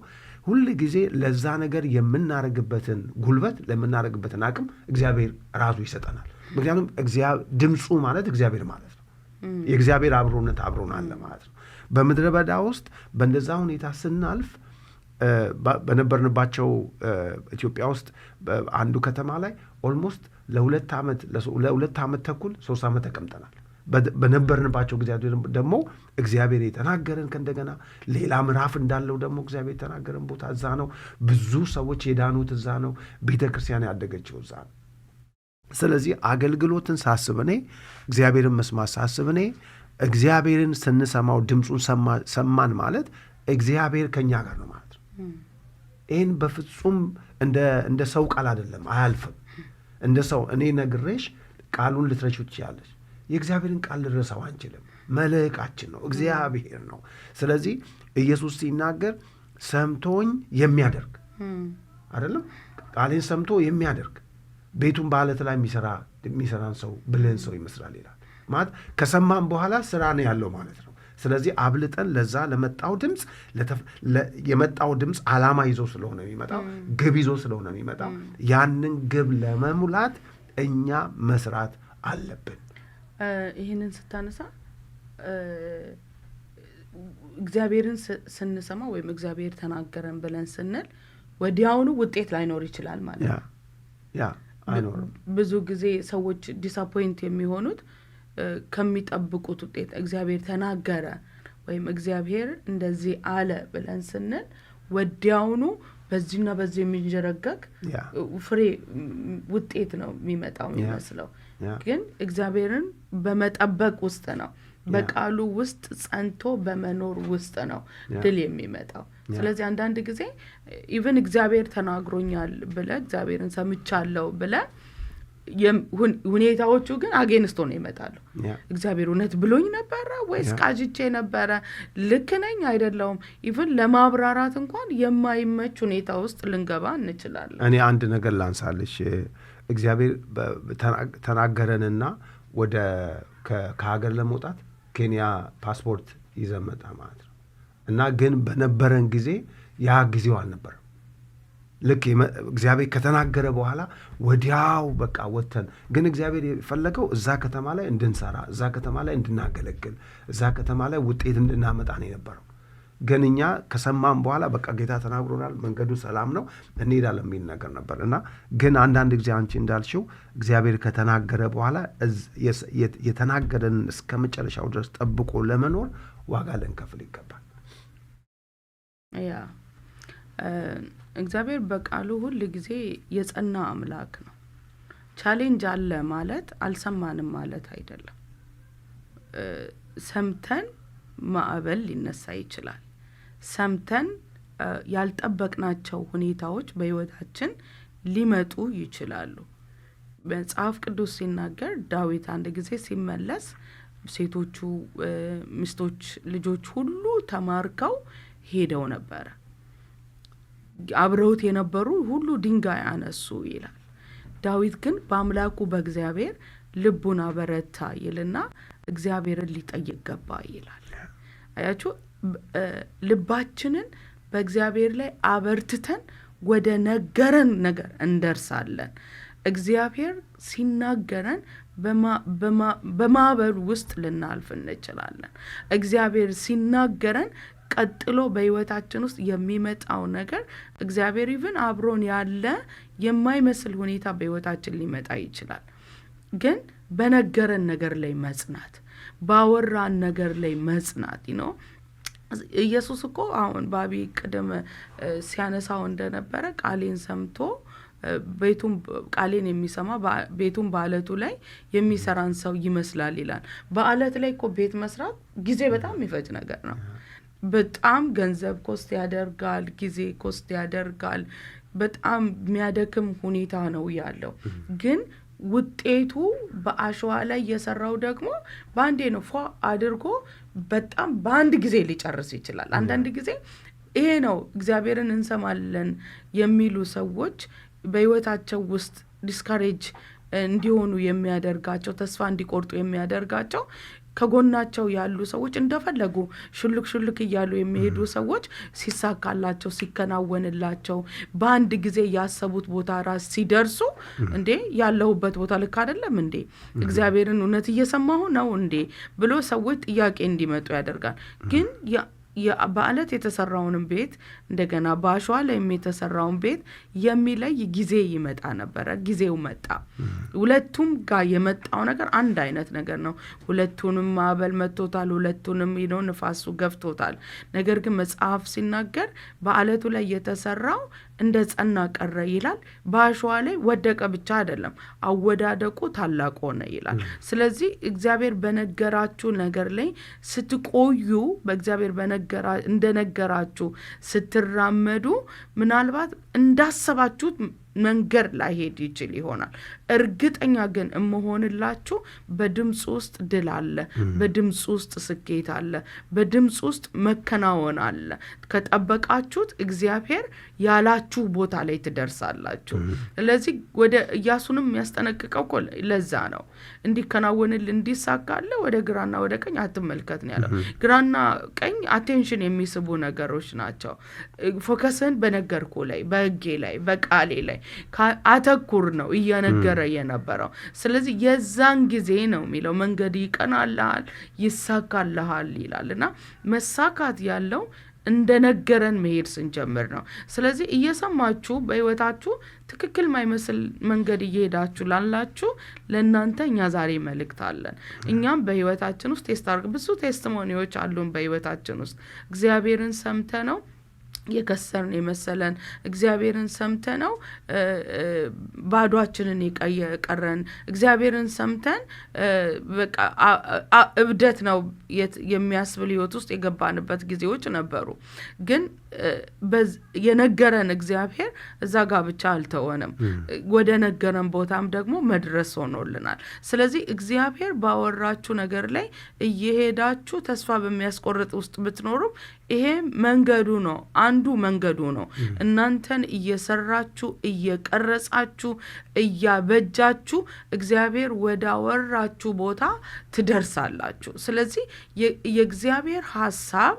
Speaker 2: ሁልጊዜ ለዛ ነገር የምናደርግበትን ጉልበት ለምናደርግበትን አቅም እግዚአብሔር ራሱ ይሰጠናል። ምክንያቱም ድምፁ ማለት እግዚአብሔር ማለት ነው። የእግዚአብሔር አብሮነት አብሮን አለ ማለት ነው። በምድረ በዳ ውስጥ በእንደዛ ሁኔታ ስናልፍ በነበርንባቸው ኢትዮጵያ ውስጥ አንዱ ከተማ ላይ ኦልሞስት ለሁለት ዓመት ተኩል 3 ዓመት ተቀምጠናል። በነበርንባቸው ጊዜያት ደግሞ እግዚአብሔር የተናገረን ከእንደገና ሌላ ምዕራፍ እንዳለው ደግሞ እግዚአብሔር የተናገረን ቦታ እዛ ነው። ብዙ ሰዎች የዳኑት እዛ ነው። ቤተ ክርስቲያን ያደገችው እዛ ነው። ስለዚህ አገልግሎትን ሳስብ እኔ እግዚአብሔርን መስማት ሳስብ እኔ እግዚአብሔርን ስንሰማው ድምፁን ሰማን ማለት እግዚአብሔር ከኛ ጋር ነው ማለት ነው። ይህን በፍጹም እንደ ሰው ቃል አይደለም፣ አያልፍም። እንደ ሰው እኔ ነግሬሽ ቃሉን ልትረሺው ትችያለሽ። የእግዚአብሔርን ቃል ልረሳው አንችልም። መልሕቃችን ነው፣ እግዚአብሔር ነው። ስለዚህ ኢየሱስ ሲናገር ሰምቶኝ የሚያደርግ አይደለም፣ ቃሌን ሰምቶ የሚያደርግ ቤቱን በዓለት ላይ የሚሰራን ሰው ብልህን ሰው ይመስላል ይላል። ማለት ከሰማን በኋላ ስራ ነው ያለው ማለት ነው። ስለዚህ አብልጠን ለዛ ለመጣው ድምፅ የመጣው ድምፅ ዓላማ ይዞ ስለሆነ የሚመጣው፣ ግብ ይዞ ስለሆነ የሚመጣው፣ ያንን ግብ ለመሙላት እኛ መስራት አለብን።
Speaker 1: ይህንን ስታነሳ እግዚአብሔርን ስንሰማ ወይም እግዚአብሔር ተናገረን ብለን ስንል ወዲያውኑ ውጤት ላይኖር ይችላል ማለት ነው።
Speaker 2: አይኖርም።
Speaker 1: ብዙ ጊዜ ሰዎች ዲስአፖይንት የሚሆኑት ከሚጠብቁት ውጤት እግዚአብሔር ተናገረ ወይም እግዚአብሔር እንደዚህ አለ ብለን ስንል ወዲያውኑ በዚህና በዚህ የሚንጀረገግ ፍሬ ውጤት ነው የሚመጣው የሚመስለው። ግን እግዚአብሔርን በመጠበቅ ውስጥ ነው፣ በቃሉ ውስጥ ጸንቶ በመኖር ውስጥ ነው ድል የሚመጣው። ስለዚህ አንዳንድ ጊዜ ኢቭን እግዚአብሔር ተናግሮኛል ብለ እግዚአብሔርን ሰምቻለሁ ብለ ሁኔታዎቹ ግን አጌንስቶ ነው ይመጣሉ።
Speaker 2: ያ
Speaker 1: እግዚአብሔር እውነት ብሎኝ ነበረ ወይስ ቃጅቼ ነበረ? ልክ ነኝ አይደለሁም? ኢቭን ለማብራራት እንኳን የማይመች ሁኔታ ውስጥ ልንገባ እንችላለን።
Speaker 2: እኔ አንድ ነገር ላንሳልሽ። እግዚአብሔር ተናገረንና ወደ ከሀገር ለመውጣት ኬንያ ፓስፖርት ይዘን መጣ ማለት ነው። እና ግን በነበረን ጊዜ ያ ጊዜው አልነበረም። ልክ እግዚአብሔር ከተናገረ በኋላ ወዲያው በቃ ወተን፣ ግን እግዚአብሔር የፈለገው እዛ ከተማ ላይ እንድንሰራ፣ እዛ ከተማ ላይ እንድናገለግል፣ እዛ ከተማ ላይ ውጤት እንድናመጣ ነው የነበረው። ግን እኛ ከሰማን በኋላ በቃ ጌታ ተናግሮናል፣ መንገዱ ሰላም ነው፣ እንሄዳለን የሚል ነገር ነበር። እና ግን አንዳንድ ጊዜ አንቺ እንዳልሽው እግዚአብሔር ከተናገረ በኋላ የተናገረን እስከ መጨረሻው ድረስ ጠብቆ ለመኖር ዋጋ ልንከፍል ይገባል።
Speaker 1: ያ እግዚአብሔር በቃሉ ሁል ጊዜ የጸና አምላክ ነው። ቻሌንጅ አለ ማለት አልሰማንም ማለት አይደለም። ሰምተን ማዕበል ሊነሳ ይችላል። ሰምተን ያልጠበቅናቸው ሁኔታዎች በህይወታችን ሊመጡ ይችላሉ። መጽሐፍ ቅዱስ ሲናገር ዳዊት አንድ ጊዜ ሲመለስ ሴቶቹ ሚስቶች፣ ልጆች ሁሉ ተማርከው ሄደው ነበረ። አብረውት የነበሩ ሁሉ ድንጋይ አነሱ ይላል። ዳዊት ግን በአምላኩ በእግዚአብሔር ልቡን አበረታ ይልና እግዚአብሔርን ሊጠይቅ ገባ ይላል። አያችሁ፣ ልባችንን በእግዚአብሔር ላይ አበርትተን ወደ ነገረን ነገር እንደርሳለን። እግዚአብሔር ሲናገረን በማዕበሉ ውስጥ ልናልፍ እንችላለን። እግዚአብሔር ሲናገረን ቀጥሎ በህይወታችን ውስጥ የሚመጣው ነገር እግዚአብሔር ይብን አብሮን ያለ የማይመስል ሁኔታ በህይወታችን ሊመጣ ይችላል። ግን በነገረን ነገር ላይ መጽናት፣ ባወራን ነገር ላይ መጽናት ነው። ኢየሱስ እኮ አሁን ባቢ ቅድም ሲያነሳው እንደነበረ ቃሌን ሰምቶ ቤቱን ቃሌን የሚሰማ ቤቱን በአለቱ ላይ የሚሰራን ሰው ይመስላል ይላል። በአለት ላይ እኮ ቤት መስራት ጊዜ በጣም የሚፈጅ ነገር ነው። በጣም ገንዘብ ኮስት ያደርጋል፣ ጊዜ ኮስት ያደርጋል። በጣም የሚያደክም ሁኔታ ነው ያለው። ግን ውጤቱ በአሸዋ ላይ የሰራው ደግሞ በአንዴ ነው ፏ አድርጎ በጣም በአንድ ጊዜ ሊጨርስ ይችላል። አንዳንድ ጊዜ ይሄ ነው እግዚአብሔርን እንሰማለን የሚሉ ሰዎች በህይወታቸው ውስጥ ዲስካሬጅ እንዲሆኑ የሚያደርጋቸው፣ ተስፋ እንዲቆርጡ የሚያደርጋቸው ከጎናቸው ያሉ ሰዎች እንደፈለጉ ሹልክ እያሉ የሚሄዱ ሰዎች ሲሳካላቸው፣ ሲከናወንላቸው፣ በአንድ ጊዜ ያሰቡት ቦታ ራስ ሲደርሱ እንዴ ያለሁበት ቦታ ልክ አይደለም እንዴ እግዚአብሔርን እውነት እየሰማሁ ነው እንዴ ብሎ ሰዎች ጥያቄ እንዲመጡ ያደርጋል። ግን በአለት የተሰራውንም ቤት እንደገና በአሸዋ ላይ የተሰራውን ቤት የሚለይ ጊዜ ይመጣ ነበረ። ጊዜው መጣ። ሁለቱም ጋር የመጣው ነገር አንድ አይነት ነገር ነው። ሁለቱንም ማዕበል መጥቶታል። ሁለቱንም ንፋሱ ገፍቶታል። ነገር ግን መጽሐፍ ሲናገር በአለቱ ላይ የተሰራው እንደ ጸና ቀረ ይላል። በአሸዋ ላይ ወደቀ ብቻ አይደለም፣ አወዳደቁ ታላቅ ሆነ ይላል። ስለዚህ እግዚአብሔር በነገራችሁ ነገር ላይ ስትቆዩ፣ በእግዚአብሔር እንደነገራችሁ ስትራመዱ ምናልባት እንዳሰባችሁት መንገድ ላይ ሄድ ይችል ይሆናል። እርግጠኛ ግን እመሆንላችሁ በድምጽ ውስጥ ድል አለ፣ በድምጽ ውስጥ ስኬት አለ፣ በድምጽ ውስጥ መከናወን አለ። ከጠበቃችሁት እግዚአብሔር ያላችሁ ቦታ ላይ ትደርሳላችሁ። ስለዚህ ወደ ኢያሱንም የሚያስጠነቅቀው እኮ ለዛ ነው። እንዲከናወንልህ እንዲሳካልህ ወደ ግራና ወደ ቀኝ አትመልከት ነው ያለው። ግራና ቀኝ አቴንሽን የሚስቡ ነገሮች ናቸው። ፎከስን በነገርኩ ላይ፣ በህጌ ላይ፣ በቃሌ ላይ አተኩር ነው እየነገረ የነበረው። ስለዚህ የዛን ጊዜ ነው የሚለው መንገድ ይቀናልሃል፣ ይሳካልሃል ይላልና መሳካት ያለው እንደነገረን መሄድ ስንጀምር ነው። ስለዚህ እየሰማችሁ በህይወታችሁ ትክክል ማይመስል መንገድ እየሄዳችሁ ላላችሁ ለእናንተ እኛ ዛሬ መልእክት አለን። እኛም በህይወታችን ውስጥ ብዙ ቴስቲሞኒዎች አሉን። በህይወታችን ውስጥ እግዚአብሔርን ሰምተ ነው የከሰርን የመሰለን እግዚአብሔርን ሰምተነው ባዷችንን የቀረን እግዚአብሔርን ሰምተን በቃ እብደት ነው የሚያስብል ህይወት ውስጥ የገባንበት ጊዜዎች ነበሩ። ግን የነገረን እግዚአብሔር እዛ ጋር ብቻ አልተወንም፣ ወደ ነገረን ቦታም ደግሞ መድረስ ሆኖልናል። ስለዚህ እግዚአብሔር ባወራችሁ ነገር ላይ እየሄዳችሁ ተስፋ በሚያስቆርጥ ውስጥ ብትኖሩም ይሄ መንገዱ ነው፣ አንዱ መንገዱ ነው። እናንተን እየሰራችሁ እየቀረጻችሁ እያበጃችሁ እግዚአብሔር ወዳወራችሁ ቦታ ትደርሳላችሁ። ስለዚህ የእግዚአብሔር ሐሳብ፣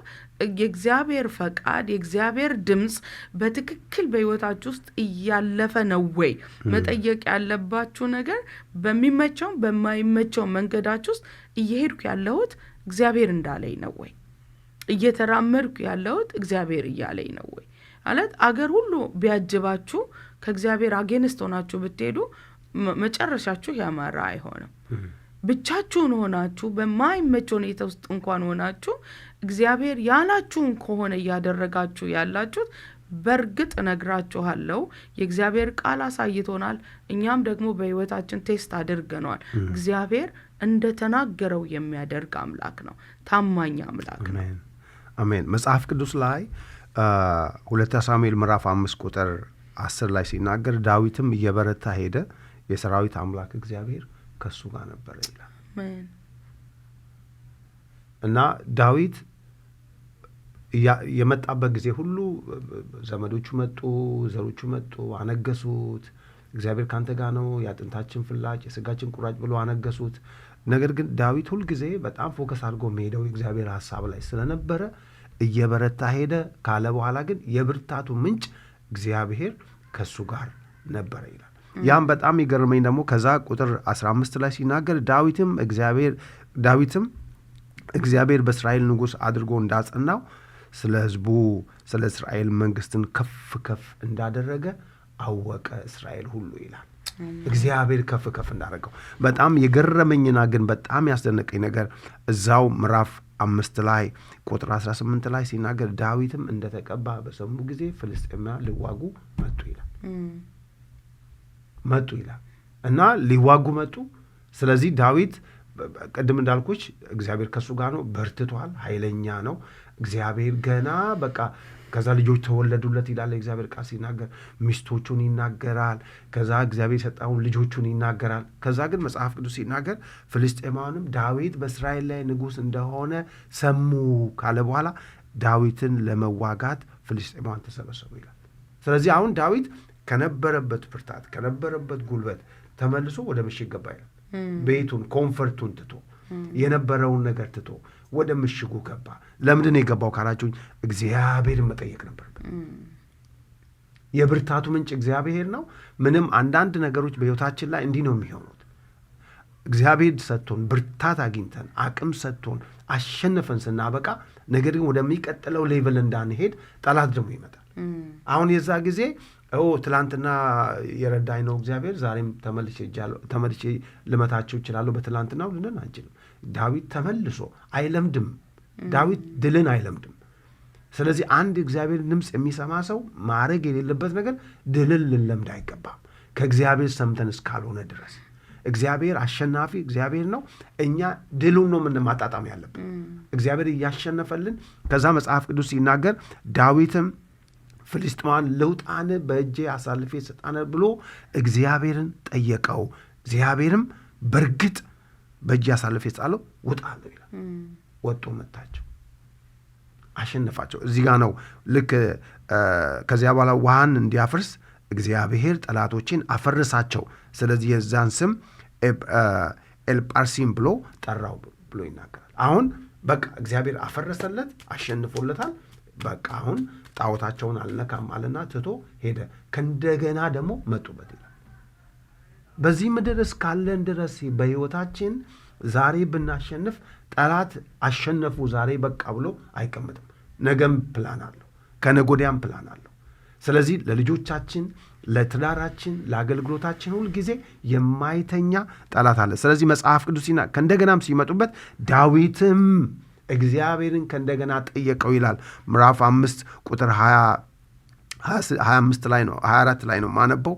Speaker 1: የእግዚአብሔር ፈቃድ፣ የእግዚአብሔር ድምጽ በትክክል በህይወታችሁ ውስጥ እያለፈ ነው ወይ? መጠየቅ ያለባችሁ ነገር በሚመቸው በማይመቸው መንገዳችሁ ውስጥ እየሄድኩ ያለሁት እግዚአብሔር እንዳለኝ ነው ወይ? እየተራመድኩ ያለሁት እግዚአብሔር እያለኝ ነው ወይ? ማለት አገር ሁሉ ቢያጅባችሁ ከእግዚአብሔር አጌንስት ሆናችሁ ብትሄዱ መጨረሻችሁ ያማረ አይሆንም። ብቻችሁን ሆናችሁ በማይመች ሁኔታ ውስጥ እንኳን ሆናችሁ እግዚአብሔር ያላችሁን ከሆነ እያደረጋችሁ ያላችሁት በእርግጥ እነግራችኋለሁ፣ የእግዚአብሔር ቃል አሳይቶናል፣ እኛም ደግሞ በህይወታችን ቴስት አድርገናል። እግዚአብሔር እንደተናገረው የሚያደርግ አምላክ ነው፣ ታማኝ አምላክ ነው።
Speaker 2: አሜን። መጽሐፍ ቅዱስ ላይ 2 ሳሙኤል ምዕራፍ 5 ቁጥር 10 ላይ ሲናገር ዳዊትም እየበረታ ሄደ፣ የሰራዊት አምላክ እግዚአብሔር ከሱ ጋር ነበር ይላል። እና ዳዊት የመጣበት ጊዜ ሁሉ ዘመዶቹ መጡ፣ ዘሮቹ መጡ፣ አነገሱት። እግዚአብሔር ካንተ ጋር ነው፣ የአጥንታችን ፍላጭ የስጋችን ቁራጭ ብሎ አነገሱት። ነገር ግን ዳዊት ሁልጊዜ በጣም ፎከስ አድርጎ የሚሄደው የእግዚአብሔር ሐሳብ ላይ ስለነበረ እየበረታ ሄደ ካለ በኋላ ግን የብርታቱ ምንጭ እግዚአብሔር ከሱ ጋር ነበረ ይላል። ያም በጣም ይገርመኝ ደግሞ ከዛ ቁጥር 15 ላይ ሲናገር ዳዊትም እግዚአብሔር በእስራኤል ንጉሥ አድርጎ እንዳጸናው ስለ ሕዝቡ ስለ እስራኤል መንግስትን ከፍ ከፍ እንዳደረገ አወቀ እስራኤል ሁሉ ይላል። እግዚአብሔር ከፍ ከፍ እንዳደረገው በጣም የገረመኝና ግን በጣም ያስደነቀኝ ነገር እዛው ምዕራፍ 5 ላይ ቁጥር 18 ላይ ሲናገር ዳዊትም እንደተቀባ በሰሙ ጊዜ ፍልስጤማውያን ሊዋጉ መጡ ይላል እና ሊዋጉ መጡ። ስለዚህ ዳዊት ቅድም እንዳልኩሽ እግዚአብሔር ከሱ ጋር ነው፣ በርትቷል፣ ኃይለኛ ነው። እግዚአብሔር ገና በቃ ከዛ ልጆች ተወለዱለት ይላል እግዚአብሔር ቃል ሲናገር፣ ሚስቶቹን ይናገራል። ከዛ እግዚአብሔር የሰጣውን ልጆቹን ይናገራል። ከዛ ግን መጽሐፍ ቅዱስ ሲናገር ፍልስጤማውያንም ዳዊት በእስራኤል ላይ ንጉሥ እንደሆነ ሰሙ ካለ በኋላ ዳዊትን ለመዋጋት ፍልስጤማውያን ተሰበሰቡ ይላል። ስለዚህ አሁን ዳዊት ከነበረበት ብርታት ከነበረበት ጉልበት ተመልሶ ወደ ምሽግ ገባ ይላል። ቤቱን ኮንፈርቱን ትቶ የነበረውን ነገር ትቶ ወደ ምሽጉ ገባ። ለምንድን ነው የገባው ካላችሁኝ፣ እግዚአብሔርን መጠየቅ ነበረበት። የብርታቱ ምንጭ እግዚአብሔር ነው። ምንም አንዳንድ ነገሮች በሕይወታችን ላይ እንዲህ ነው የሚሆኑት። እግዚአብሔር ሰጥቶን ብርታት አግኝተን አቅም ሰጥቶን አሸንፈን ስናበቃ፣ ነገር ግን ወደሚቀጥለው ሌቭል እንዳንሄድ ጠላት ደግሞ ይመጣል። አሁን የዛ ጊዜ ትላንትና የረዳኝ ነው እግዚአብሔር፣ ዛሬም ተመልሼ ልመታቸው እችላለሁ በትላንትናው ልንን አንችልም። ዳዊት ተመልሶ አይለምድም። ዳዊት ድልን አይለምድም። ስለዚህ አንድ እግዚአብሔር ድምፅ የሚሰማ ሰው ማድረግ የሌለበት ነገር ድልን ልንለምድ አይገባም፣ ከእግዚአብሔር ሰምተን እስካልሆነ ድረስ። እግዚአብሔር አሸናፊ እግዚአብሔር ነው። እኛ ድሉን ነው ማጣጣም ያለብን፣ እግዚአብሔር እያሸነፈልን። ከዛ መጽሐፍ ቅዱስ ሲናገር ዳዊትም ፍልስጤማውያን ልውጣን በእጄ አሳልፌ ሰጣነ ብሎ እግዚአብሔርን ጠየቀው። እግዚአብሔርም በእርግጥ በእጄ አሳልፌ ጻለው ውጣለሁ ይላል። ወጦ መታቸው፣ አሸነፋቸው። እዚህ ጋር ነው ልክ ከዚያ በኋላ ውሃን እንዲያፈርስ እግዚአብሔር ጠላቶችን አፈርሳቸው። ስለዚህ የዛን ስም ኤልጳርሲም ብሎ ጠራው ብሎ ይናገራል። አሁን በቃ እግዚአብሔር አፈረሰለት፣ አሸንፎለታል። በቃ አሁን ጣዖታቸውን አልነካም አለና ትቶ ሄደ። ከእንደገና ደግሞ መጡበት ይላል። በዚህ ምድር እስካለን ድረስ በሕይወታችን ዛሬ ብናሸንፍ ጠላት አሸነፉ ዛሬ በቃ ብሎ አይቀመጥም። ነገም ፕላን አለው፣ ከነጎዲያም ፕላን አለው። ስለዚህ ለልጆቻችን፣ ለትዳራችን፣ ለአገልግሎታችን ሁል ጊዜ የማይተኛ ጠላት አለ። ስለዚህ መጽሐፍ ቅዱስ ከእንደገናም ሲመጡበት ዳዊትም እግዚአብሔርን ከእንደገና ጠየቀው ይላል። ምዕራፍ 5 ቁጥር 25 ላይ ነው 24 ላይ ነው ማነበው።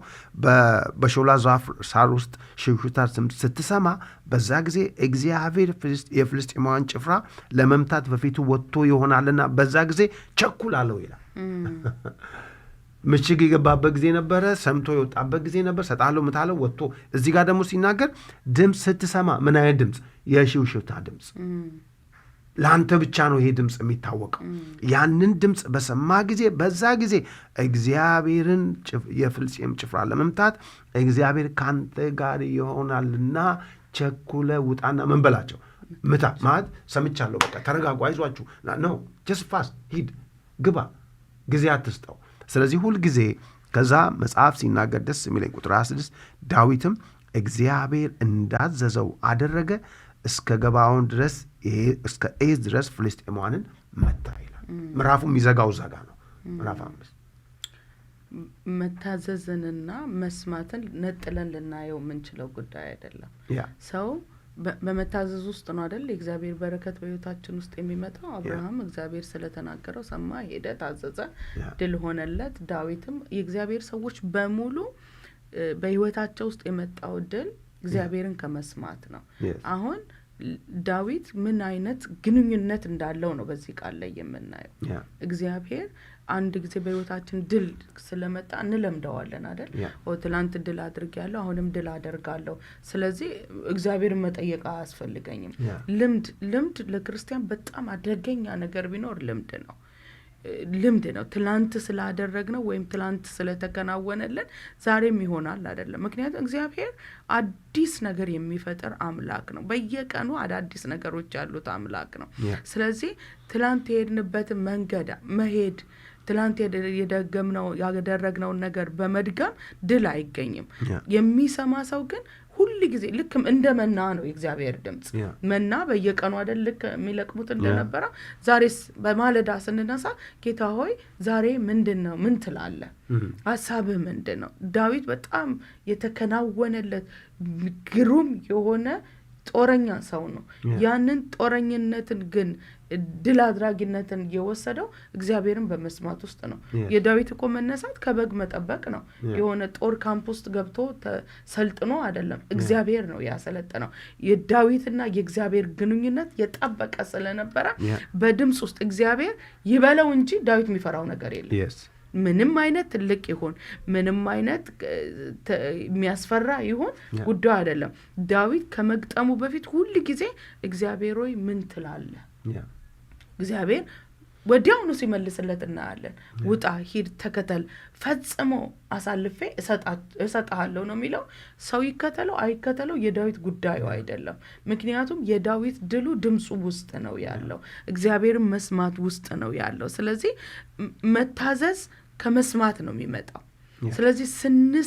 Speaker 2: በሾላ ዛፍ ሳር ውስጥ ሽውሽውታ ስትሰማ በዛ ጊዜ እግዚአብሔር የፍልስጤማውያን ጭፍራ ለመምታት በፊቱ ወጥቶ ይሆናልና በዛ ጊዜ ቸኩል አለው ይላል። ምሽግ የገባበት ጊዜ ነበረ፣ ሰምቶ የወጣበት ጊዜ ነበር። ሰጣለው ምታለው ወጥቶ እዚህ ጋር ደግሞ ሲናገር ድምፅ ስትሰማ ምን አይነት ድምፅ? የሽውሽውታ ድምፅ። ለአንተ ብቻ ነው ይሄ ድምፅ የሚታወቀው። ያንን ድምፅ በሰማ ጊዜ በዛ ጊዜ እግዚአብሔርን የፍልስጤም ጭፍራ ለመምታት እግዚአብሔር ካንተ ጋር ይሆናልና ቸኩለ ውጣና ምን በላቸው? ምታ ማለት ሰምቻለሁ፣ በቃ ተረጋጉ፣ አይዟችሁ ነው፣ ጀስት ፋስት ሂድ፣ ግባ፣ ጊዜ አትስጠው። ስለዚህ ሁል ጊዜ ከዛ መጽሐፍ ሲናገር ደስ የሚለኝ ቁጥር 26 ዳዊትም እግዚአብሔር እንዳዘዘው አደረገ፣ እስከ ገባዖን ድረስ እስከ ኤዝ ድረስ ፍልስጤማውያንን መታ ይላል። ምዕራፉ የሚዘጋው ዘጋ ነው። ምዕራፍ 5
Speaker 1: መታዘዝንና መስማትን ነጥለን ልናየው የምንችለው ጉዳይ አይደለም። ሰው በመታዘዝ ውስጥ ነው አይደል የእግዚአብሔር በረከት በህይወታችን ውስጥ የሚመጣው። አብርሃም እግዚአብሔር ስለተናገረው ሰማ፣ ሄደ፣ ታዘዘ፣ ድል ሆነለት። ዳዊትም የእግዚአብሔር ሰዎች በሙሉ በህይወታቸው ውስጥ የመጣው ድል እግዚአብሔርን ከመስማት ነው። አሁን ዳዊት ምን አይነት ግንኙነት እንዳለው ነው በዚህ ቃል ላይ የምናየው። እግዚአብሔር አንድ ጊዜ በህይወታችን ድል ስለመጣ እንለምደዋለን አይደል? ትላንት ድል አድርጌያለሁ፣ አሁንም ድል አደርጋለሁ። ስለዚህ እግዚአብሔርን መጠየቅ አያስፈልገኝም። ልምድ ለክርስቲያን በጣም አደገኛ ነገር ቢኖር ልምድ ነው። ትላንት ስላደረግነው ወይም ትላንት ስለተከናወነልን ዛሬም ይሆናል አይደለም። ምክንያቱም እግዚአብሔር አዲስ ነገር የሚፈጥር አምላክ ነው። በየቀኑ አዳዲስ ነገሮች ያሉት አምላክ ነው። ስለዚህ ትላንት የሄድንበትን መንገድ መሄድ፣ ትላንት ያደረግነውን ነገር በመድገም ድል አይገኝም። የሚሰማ ሰው ግን ሁሉ ጊዜ ልክም እንደ መና ነው የእግዚአብሔር ድምጽ። መና በየቀኑ አይደል ልክ የሚለቅሙት እንደነበረ ዛሬስ በማለዳ ስንነሳ ጌታ ሆይ ዛሬ ምንድነው? ምን ትላለህ? ሐሳብህ ምንድነው? ዳዊት በጣም የተከናወነለት ግሩም የሆነ ጦረኛ ሰው ነው። ያንን ጦረኝነትን ግን ድል አድራጊነትን የወሰደው እግዚአብሔርን በመስማት ውስጥ ነው። የዳዊት እኮ መነሳት ከበግ መጠበቅ ነው። የሆነ ጦር ካምፕ ውስጥ ገብቶ ሰልጥኖ አይደለም፣ እግዚአብሔር ነው ያሰለጠነው። የዳዊትና የእግዚአብሔር ግንኙነት የጠበቀ ስለነበረ በድምጽ ውስጥ እግዚአብሔር ይበለው እንጂ ዳዊት የሚፈራው ነገር የለም። ምንም አይነት ትልቅ ይሁን ምንም አይነት የሚያስፈራ ይሁን ጉዳዩ አይደለም። ዳዊት ከመግጠሙ በፊት ሁሉ ጊዜ እግዚአብሔር ሆይ ምን ትላለህ? እግዚአብሔር ወዲያውኑ ሲመልስለት እናያለን። ውጣ፣ ሂድ፣ ተከተል፣ ፈጽሞ አሳልፌ እሰጣለሁ ነው የሚለው። ሰው ይከተለው አይከተለው የዳዊት ጉዳዩ አይደለም። ምክንያቱም የዳዊት ድሉ ድምፁ ውስጥ ነው ያለው፣ እግዚአብሔርን መስማት ውስጥ ነው ያለው። ስለዚህ መታዘዝ ከመስማት ነው የሚመጣው። ስለዚህ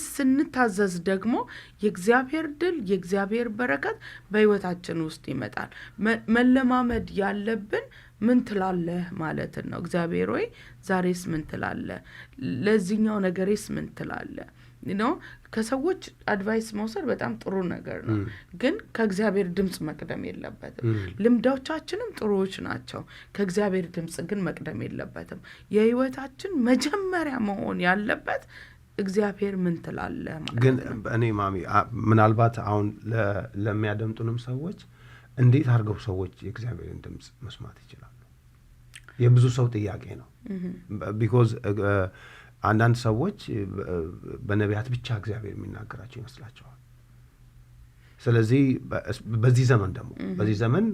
Speaker 1: ስንታዘዝ ደግሞ የእግዚአብሔር ድል የእግዚአብሔር በረከት በህይወታችን ውስጥ ይመጣል። መለማመድ ያለብን ምን ትላለህ ማለት ነው። እግዚአብሔር ሆይ ዛሬስ ምን ትላለህ? ለዚህኛው ነገርስ ምን ትላለህ? ከሰዎች አድቫይስ መውሰድ በጣም ጥሩ ነገር ነው፣ ግን ከእግዚአብሔር ድምጽ መቅደም የለበትም። ልምዶቻችንም ጥሩዎች ናቸው፣ ከእግዚአብሔር ድምጽ ግን መቅደም የለበትም። የህይወታችን መጀመሪያ መሆን ያለበት እግዚአብሔር ምን ትላለህ ማለት
Speaker 2: ግን
Speaker 1: ነው።
Speaker 2: እኔ ማሚ ምናልባት አሁን ለሚያደምጡንም ሰዎች እንዴት አድርገው ሰዎች የእግዚአብሔርን ድምጽ መስማት ይችላሉ? የብዙ ሰው ጥያቄ ነው። ቢኮዝ አንዳንድ ሰዎች በነቢያት ብቻ እግዚአብሔር የሚናገራቸው ይመስላቸዋል። ስለዚህ በዚህ ዘመን ደግሞ በዚህ ዘመን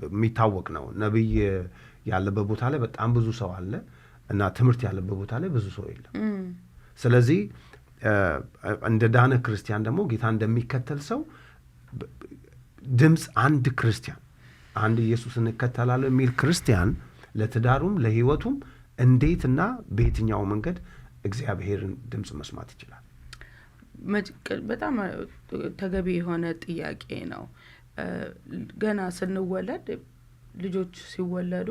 Speaker 2: የሚታወቅ ነው፣ ነቢይ ያለበት ቦታ ላይ በጣም ብዙ ሰው አለ እና ትምህርት ያለበት ቦታ ላይ ብዙ ሰው የለም። ስለዚህ እንደ ዳነ ክርስቲያን ደግሞ ጌታ እንደሚከተል ሰው ድምፅ አንድ ክርስቲያን አንድ ኢየሱስ እንከተላለን የሚል ክርስቲያን ለትዳሩም ለህይወቱም እንዴትና በየትኛው መንገድ እግዚአብሔርን ድምጽ መስማት ይችላል?
Speaker 1: በጣም ተገቢ የሆነ ጥያቄ ነው። ገና ስንወለድ ልጆች ሲወለዱ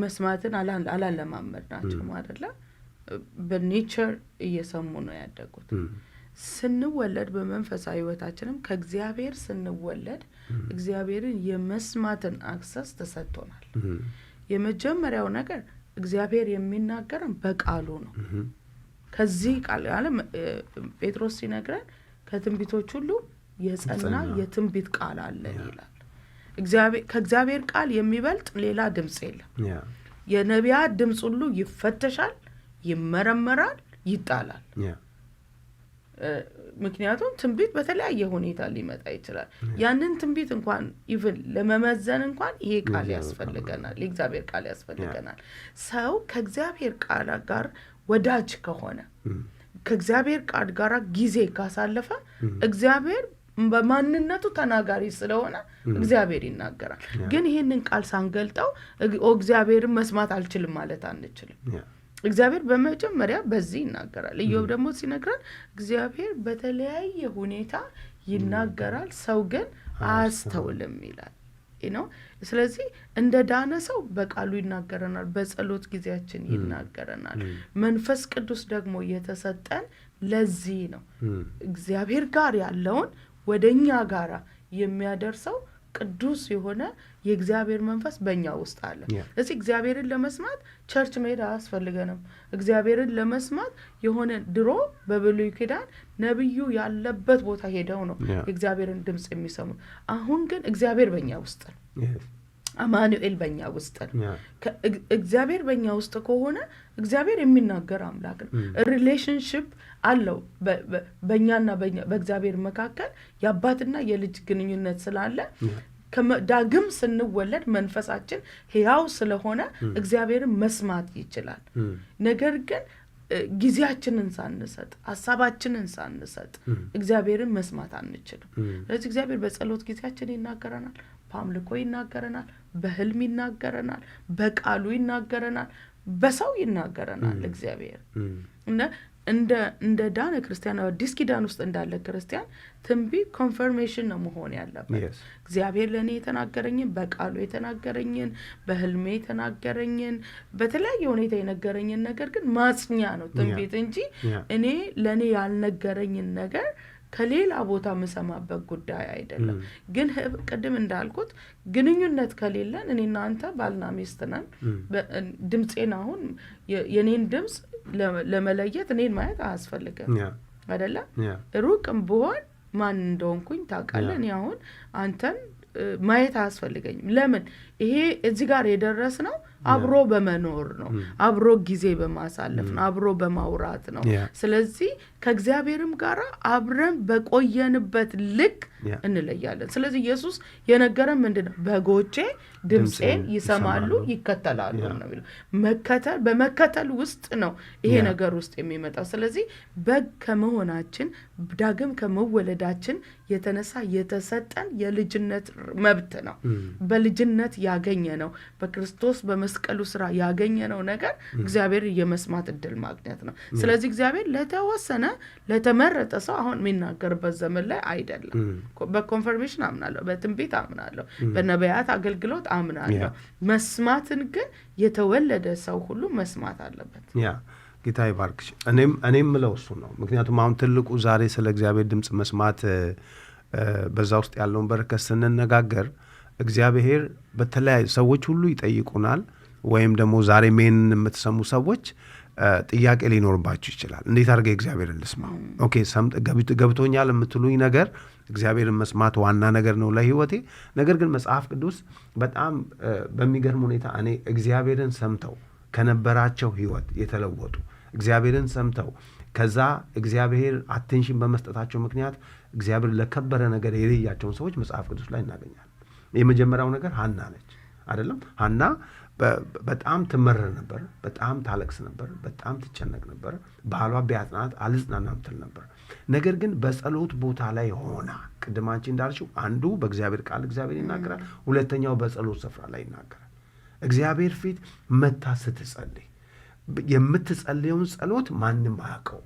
Speaker 1: መስማትን አላለማመድ ናቸው አይደለ? በኔቸር እየሰሙ ነው ያደጉት። ስንወለድ በመንፈሳዊ ህይወታችንም ከእግዚአብሔር ስንወለድ እግዚአብሔርን የመስማትን አክሰስ ተሰጥቶናል። የመጀመሪያው ነገር እግዚአብሔር የሚናገረን በቃሉ ነው። ከዚህ ቃል ያለ ጴጥሮስ ሲነግረን ከትንቢቶች ሁሉ የጸና የትንቢት ቃል አለ ይላል። ከእግዚአብሔር ቃል የሚበልጥ ሌላ ድምጽ የለም። የነቢያት ድምጽ ሁሉ ይፈተሻል፣ ይመረመራል፣ ይጣላል። ምክንያቱም ትንቢት በተለያየ ሁኔታ ሊመጣ ይችላል። ያንን ትንቢት እንኳን ኢቭን ለመመዘን እንኳን ይሄ ቃል ያስፈልገናል፣ የእግዚአብሔር ቃል ያስፈልገናል። ሰው ከእግዚአብሔር ቃል ጋር ወዳጅ ከሆነ ከእግዚአብሔር ቃል ጋር ጊዜ ካሳለፈ እግዚአብሔር በማንነቱ ተናጋሪ ስለሆነ እግዚአብሔር ይናገራል። ግን ይሄንን ቃል ሳንገልጠው እግዚአብሔርን መስማት አልችልም ማለት አንችልም። እግዚአብሔር በመጀመሪያ በዚህ ይናገራል። ኢዮብ ደግሞ ሲነግረን እግዚአብሔር በተለያየ ሁኔታ ይናገራል፣ ሰው ግን አያስተውልም ይላል ነው። ስለዚህ እንደ ዳነ ሰው በቃሉ ይናገረናል፣ በጸሎት ጊዜያችን ይናገረናል። መንፈስ ቅዱስ ደግሞ የተሰጠን ለዚህ ነው። እግዚአብሔር ጋር ያለውን ወደኛ ጋር የሚያደርሰው ቅዱስ የሆነ የእግዚአብሔር መንፈስ በእኛ ውስጥ አለ። ስለዚህ እግዚአብሔርን ለመስማት ቸርች መሄድ አያስፈልገንም። እግዚአብሔርን ለመስማት የሆነ ድሮ በብሉይ ኪዳን ነብዩ ያለበት ቦታ ሄደው ነው የእግዚአብሔርን ድምጽ የሚሰሙ። አሁን ግን እግዚአብሔር በእኛ ውስጥ ነው። አማኑኤል በእኛ ውስጥ ነው። እግዚአብሔር በእኛ ውስጥ ከሆነ እግዚአብሔር የሚናገር አምላክ ነው። ሪሌሽንሺፕ አለው በእኛና በእግዚአብሔር መካከል የአባትና የልጅ ግንኙነት ስላለ ዳግም ስንወለድ መንፈሳችን ሕያው ስለሆነ እግዚአብሔርን መስማት ይችላል። ነገር ግን ጊዜያችንን ሳንሰጥ ሐሳባችንን ሳንሰጥ እግዚአብሔርን መስማት አንችልም። ስለዚህ እግዚአብሔር በጸሎት ጊዜያችን ይናገረናል፣ በአምልኮ ይናገረናል፣ በህልም ይናገረናል፣ በቃሉ ይናገረናል፣ በሰው ይናገረናል። እግዚአብሔር እንደ ዳነ ክርስቲያን አዲስ ኪዳን ውስጥ እንዳለ ክርስቲያን ትንቢት ኮንፈርሜሽን ነው መሆን ያለበት። እግዚአብሔር ለኔ የተናገረኝን በቃሉ የተናገረኝን በህልሜ የተናገረኝን በተለያየ ሁኔታ የነገረኝን ነገር ግን ማጽኛ ነው ትንቢት እንጂ እኔ ለኔ ያልነገረኝን ነገር ከሌላ ቦታ መሰማበት ጉዳይ አይደለም። ግን ቀደም እንዳልኩት ግንኙነት ከሌለን እኔና አንተ ባልና ሚስት ነን። ድምጼን አሁን የኔን ድምጽ ለመለየት እኔን ማየት አያስፈልግም አይደለ? ሩቅም ብሆን ማን እንደሆንኩኝ ታውቃለህ። እኔ አሁን አንተን ማየት አያስፈልገኝም። ለምን? ይሄ እዚህ ጋር የደረስነው አብሮ በመኖር ነው፣ አብሮ ጊዜ በማሳለፍ ነው፣ አብሮ በማውራት ነው። ስለዚህ ከእግዚአብሔርም ጋር አብረን በቆየንበት ልክ እንለያለን። ስለዚህ ኢየሱስ የነገረን ምንድነው? በጎቼ ድምጼን ይሰማሉ ይከተላሉ ነው የሚለው። በመከተል ውስጥ ነው ይሄ ነገር ውስጥ የሚመጣው። ስለዚህ በግ ከመሆናችን ዳግም ከመወለዳችን የተነሳ የተሰጠን የልጅነት መብት ነው። በልጅነት ያገኘ ነው፣ በክርስቶስ በመስቀሉ ስራ ያገኘ ነው ነገር እግዚአብሔር የመስማት እድል ማግኘት ነው። ስለዚህ እግዚአብሔር ለተወሰነ ለተመረጠ ሰው አሁን የሚናገርበት ዘመን ላይ አይደለም። በኮንፈርሜሽን አምናለሁ፣ በትንቢት አምናለሁ፣ በነቢያት አገልግሎት አምናለሁ። መስማትን ግን የተወለደ ሰው ሁሉ መስማት አለበት።
Speaker 2: ጌታ ይባርክሽ። እኔም ምለው እሱ ነው። ምክንያቱም አሁን ትልቁ ዛሬ ስለ እግዚአብሔር ድምጽ መስማት በዛ ውስጥ ያለውን በረከት ስንነጋገር እግዚአብሔር በተለያዩ ሰዎች ሁሉ ይጠይቁናል። ወይም ደግሞ ዛሬ ሜን የምትሰሙ ሰዎች ጥያቄ ሊኖርባችሁ ይችላል። እንዴት አድርገ እግዚአብሔርን ልስማው? ኦኬ ገብቶኛል የምትሉኝ ነገር እግዚአብሔርን መስማት ዋና ነገር ነው ለህይወቴ። ነገር ግን መጽሐፍ ቅዱስ በጣም በሚገርም ሁኔታ እኔ እግዚአብሔርን ሰምተው ከነበራቸው ህይወት የተለወጡ እግዚአብሔርን ሰምተው ከዛ እግዚአብሔር አቴንሽን በመስጠታቸው ምክንያት እግዚአብሔር ለከበረ ነገር የለያቸውን ሰዎች መጽሐፍ ቅዱስ ላይ እናገኛለን። የመጀመሪያው ነገር ሐና ነች አይደለም? ሐና በጣም ትመረር ነበር፣ በጣም ታለቅስ ነበር፣ በጣም ትጨነቅ ነበር። ባሏ ቢያጽናናት አልጽናናም ትል ነበር። ነገር ግን በጸሎት ቦታ ላይ ሆና ቅድማንቺ እንዳልሽው አንዱ በእግዚአብሔር ቃል እግዚአብሔር ይናገራል፣ ሁለተኛው በጸሎት ስፍራ ላይ ይናገራል። እግዚአብሔር ፊት መታ ስትጸልይ የምትጸልየውን ጸሎት ማንም አያውቀው።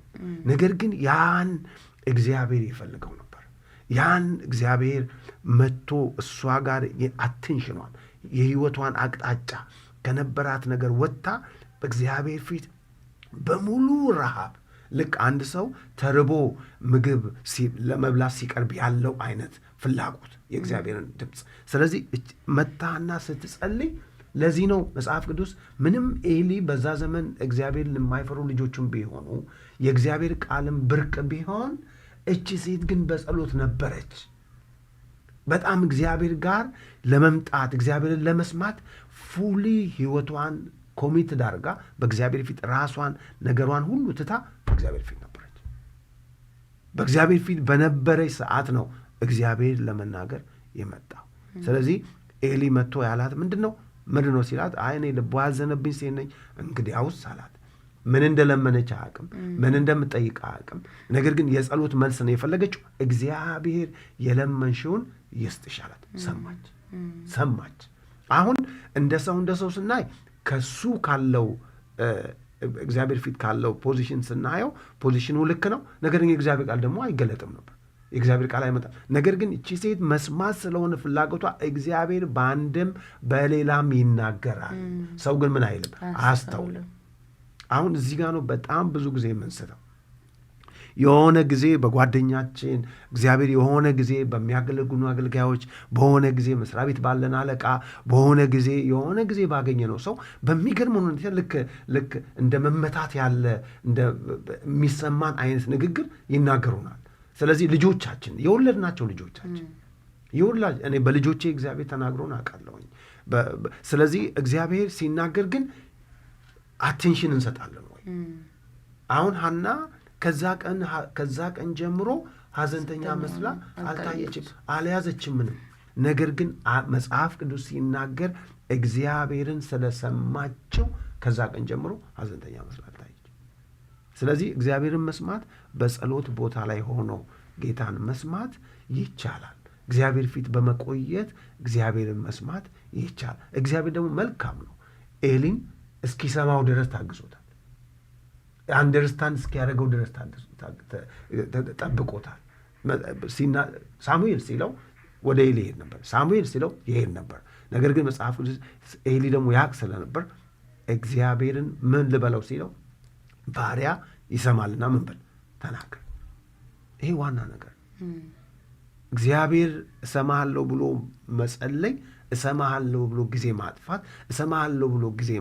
Speaker 2: ነገር ግን ያን እግዚአብሔር ይፈልገው ነበር። ያን እግዚአብሔር መጥቶ እሷ ጋር አቴንሽኗን የህይወቷን አቅጣጫ ከነበራት ነገር ወጥታ በእግዚአብሔር ፊት በሙሉ ረሃብ ልክ አንድ ሰው ተርቦ ምግብ ለመብላት ሲቀርብ ያለው አይነት ፍላጎት የእግዚአብሔርን ድምፅ። ስለዚህ መታና ስትጸልይ ለዚህ ነው መጽሐፍ ቅዱስ ምንም ኤሊ በዛ ዘመን እግዚአብሔርን የማይፈሩ ልጆቹም ቢሆኑ የእግዚአብሔር ቃልም ብርቅ ቢሆን እቺ ሴት ግን በጸሎት ነበረች። በጣም እግዚአብሔር ጋር ለመምጣት እግዚአብሔርን ለመስማት ፉሊ ህይወቷን ኮሚት ዳርጋ በእግዚአብሔር ፊት ራሷን ነገሯን ሁሉ ትታ በእግዚአብሔር ፊት ነበረች። በእግዚአብሔር ፊት በነበረች ሰዓት ነው እግዚአብሔር ለመናገር የመጣው። ስለዚህ ኤሊ መጥቶ ያላት ምንድን ነው ሲላት፣ እኔ ልቧ ያዘነብኝ ሴት ነኝ፣ እንግዲያውስ አላት። ምን እንደለመነች አያውቅም፣ ምን እንደምጠይቅ አያውቅም። ነገር ግን የጸሎት መልስ ነው የፈለገችው። እግዚአብሔር የለመንሽውን ይስጥሽ አላት። ሰማች። አሁን እንደ ሰው ስናይ ከሱ ካለው እግዚአብሔር ፊት ካለው ፖዚሽን ስናየው ፖዚሽኑ ልክ ነው። ነገር ግን የእግዚአብሔር ቃል ደግሞ አይገለጥም ነበር። የእግዚአብሔር ቃል አይመጣም። ነገር ግን እቺ ሴት መስማት ስለሆነ ፍላጎቷ እግዚአብሔር በአንድም በሌላም ይናገራል። ሰው ግን ምን አይልም፣ አያስተውልም። አሁን እዚህ ጋር ነው በጣም ብዙ ጊዜ የምንስተው። የሆነ ጊዜ በጓደኛችን እግዚአብሔር የሆነ ጊዜ በሚያገለግሉ አገልጋዮች፣ በሆነ ጊዜ መስሪያ ቤት ባለን አለቃ፣ በሆነ ጊዜ የሆነ ጊዜ ባገኘ ነው ሰው በሚገርም ሁኔታ ልክ እንደ መመታት ያለ እንደ የሚሰማን አይነት ንግግር ይናገሩናል። ስለዚህ ልጆቻችን የወለድናቸው ልጆቻችን እኔ በልጆቼ እግዚአብሔር ተናግሮን አውቃለሁኝ። ስለዚህ እግዚአብሔር ሲናገር ግን አቴንሽን እንሰጣለን ወይ? አሁን ሐና ከዛ ቀን ጀምሮ ሐዘንተኛ መስላ አልታየችም፣ አልያዘችም ምንም። ነገር ግን መጽሐፍ ቅዱስ ሲናገር እግዚአብሔርን ስለሰማቸው ከዛ ቀን ጀምሮ ሐዘንተኛ መስላ አልታየችም። ስለዚህ እግዚአብሔርን መስማት በጸሎት ቦታ ላይ ሆኖ ጌታን መስማት ይቻላል። እግዚአብሔር ፊት በመቆየት እግዚአብሔርን መስማት ይቻላል። እግዚአብሔር ደግሞ መልካም ነው። ኤሊን እስኪሰማው ድረስ ታግሶታል። አንደርስታንድ እስኪያደርገው ድረስ ጠብቆታል። ሳሙኤል ሲለው ወደ ኤሊ ይሄድ ነበር፣ ሳሙኤል ሲለው ይሄድ ነበር። ነገር ግን መጽሐፍ ቅዱስ ኤሊ ደግሞ ያቅ ስለነበር እግዚአብሔርን ምን ልበለው ሲለው ባሪያ ይሰማልና ምን በል ተናገር። ይሄ ዋና ነገር። እግዚአብሔር እሰማሃለሁ ብሎ መጸለይ፣ እሰማሃለሁ ብሎ ጊዜ ማጥፋት፣ እሰማሃለሁ ብሎ ጊዜ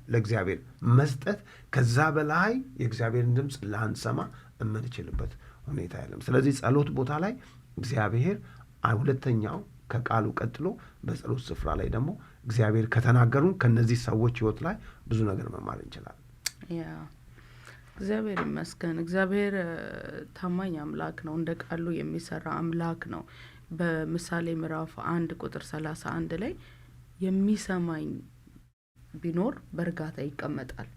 Speaker 2: ለእግዚአብሔር መስጠት፣ ከዛ በላይ የእግዚአብሔርን ድምፅ ላንሰማ የምንችልበት ሁኔታ የለም። ስለዚህ ጸሎት ቦታ ላይ እግዚአብሔር ሁለተኛው ከቃሉ ቀጥሎ በጸሎት ስፍራ ላይ ደግሞ እግዚአብሔር ከተናገሩን ከነዚህ ሰዎች ህይወት ላይ ብዙ ነገር መማር እንችላለን።
Speaker 1: እግዚአብሔር ይመስገን። እግዚአብሔር ታማኝ አምላክ ነው። እንደ ቃሉ የሚሰራ አምላክ ነው። በምሳሌ ምዕራፍ 1 ቁጥር 31 ላይ የሚሰማኝ ቢኖር በእርጋታ ይቀመጣል፣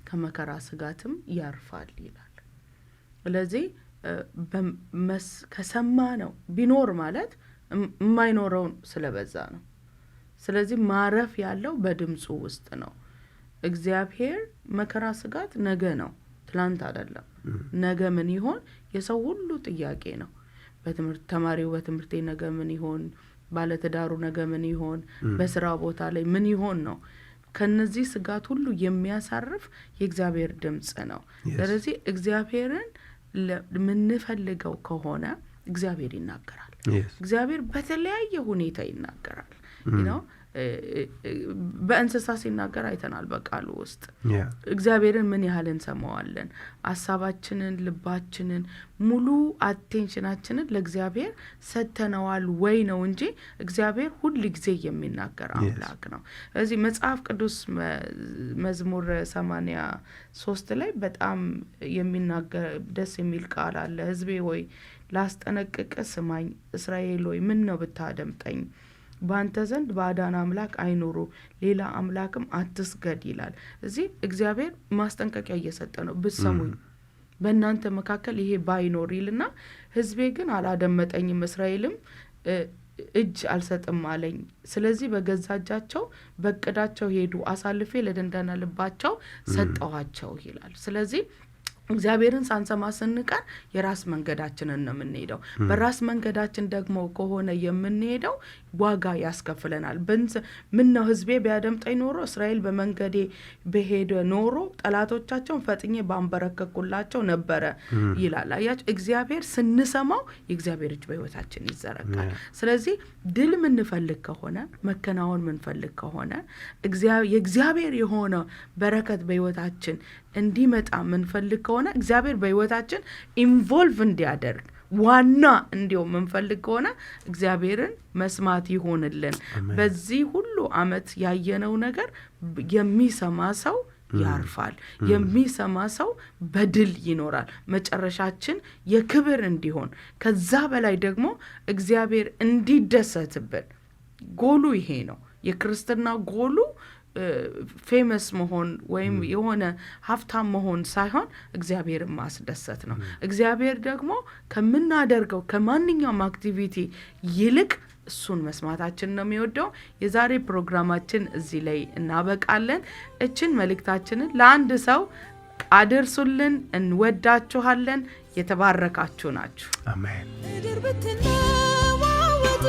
Speaker 1: ከመከራ ስጋትም ያርፋል ይላል። ስለዚህ ከሰማ ነው ቢኖር ማለት የማይኖረውን ስለበዛ ነው። ስለዚህ ማረፍ ያለው በድምፁ ውስጥ ነው። እግዚአብሔር መከራ ስጋት ነገ ነው፣ ትላንት አይደለም። ነገ ምን ይሆን የሰው ሁሉ ጥያቄ ነው። ተማሪው በትምህርቴ ነገ ምን ይሆን፣ ባለትዳሩ ነገ ምን ይሆን፣ በስራ ቦታ ላይ ምን ይሆን ነው። ከነዚህ ስጋት ሁሉ የሚያሳርፍ የእግዚአብሔር ድምጽ ነው። ስለዚህ እግዚአብሔርን ለምንፈልገው ከሆነ እግዚአብሔር ይናገራል። እግዚአብሔር በተለያየ ሁኔታ ይናገራል። በእንስሳ ሲናገር አይተናል። በቃሉ ውስጥ እግዚአብሔርን ምን ያህል እንሰማዋለን? ሐሳባችንን፣ ልባችንን፣ ሙሉ አቴንሽናችንን ለእግዚአብሔር ሰተነዋል ወይ ነው እንጂ እግዚአብሔር ሁሉ ጊዜ የሚናገር አምላክ ነው። ስለዚህ መጽሐፍ ቅዱስ መዝሙር 83 ላይ በጣም የሚናገር ደስ የሚል ቃል አለ። ሕዝቤ ሆይ ላስጠነቅቅ ስማኝ፣ እስራኤል ሆይ ምን ነው ብታደምጠኝ፣ በአንተ ዘንድ ባዕዳን አምላክ አይኖሩ፣ ሌላ አምላክም አትስገድ ይላል። እዚህ እግዚአብሔር ማስጠንቀቂያ እየሰጠ ነው። ብትሰሙኝ በእናንተ መካከል ይሄ ባይኖር ይልና ሕዝቤ ግን አላደመጠኝም፣ እስራኤልም እጅ አልሰጥም አለኝ። ስለዚህ በገዛ እጃቸው በቅዳቸው ሄዱ፣ አሳልፌ ለደንዳና ልባቸው ሰጠኋቸው ይላል። ስለዚህ እግዚአብሔርን ሳንሰማ ስንቀር የራስ መንገዳችንን ነው የምንሄደው። በራስ መንገዳችን ደግሞ ከሆነ የምንሄደው ዋጋ ያስከፍለናል። ምን ነው ህዝቤ ቢያደምጠኝ ኖሮ እስራኤል በመንገዴ በሄደ ኖሮ ጠላቶቻቸውን ፈጥኜ ባንበረከኩላቸው ነበረ ይላል። አያችሁ እግዚአብሔር ስንሰማው የእግዚአብሔር እጅ በህይወታችን ይዘረጋል። ስለዚህ ድል ምንፈልግ ከሆነ መከናወን ምንፈልግ ከሆነ የእግዚአብሔር የሆነ በረከት በህይወታችን እንዲመጣ ምንፈልግ ከሆነ እግዚአብሔር በህይወታችን ኢንቮልቭ እንዲያደርግ ዋና እንዲው ምንፈልግ ከሆነ እግዚአብሔርን መስማት ይሆንልን። በዚህ ሁሉ አመት ያየነው ነገር የሚሰማ ሰው ያርፋል፣ የሚሰማ ሰው በድል ይኖራል። መጨረሻችን የክብር እንዲሆን ከዛ በላይ ደግሞ እግዚአብሔር እንዲደሰትብን ጎሉ ይሄ ነው። የክርስትና ጎሉ ፌመስ መሆን ወይም የሆነ ሀብታም መሆን ሳይሆን እግዚአብሔርን ማስደሰት ነው። እግዚአብሔር ደግሞ ከምናደርገው ከማንኛውም አክቲቪቲ ይልቅ እሱን መስማታችን ነው የሚወደው። የዛሬ ፕሮግራማችን እዚህ ላይ እናበቃለን። እችን መልእክታችንን ለአንድ ሰው አድርሱልን። እንወዳችኋለን። የተባረካችሁ ናችሁ።
Speaker 2: አሜን።
Speaker 3: ምድር ብትነዋወጥ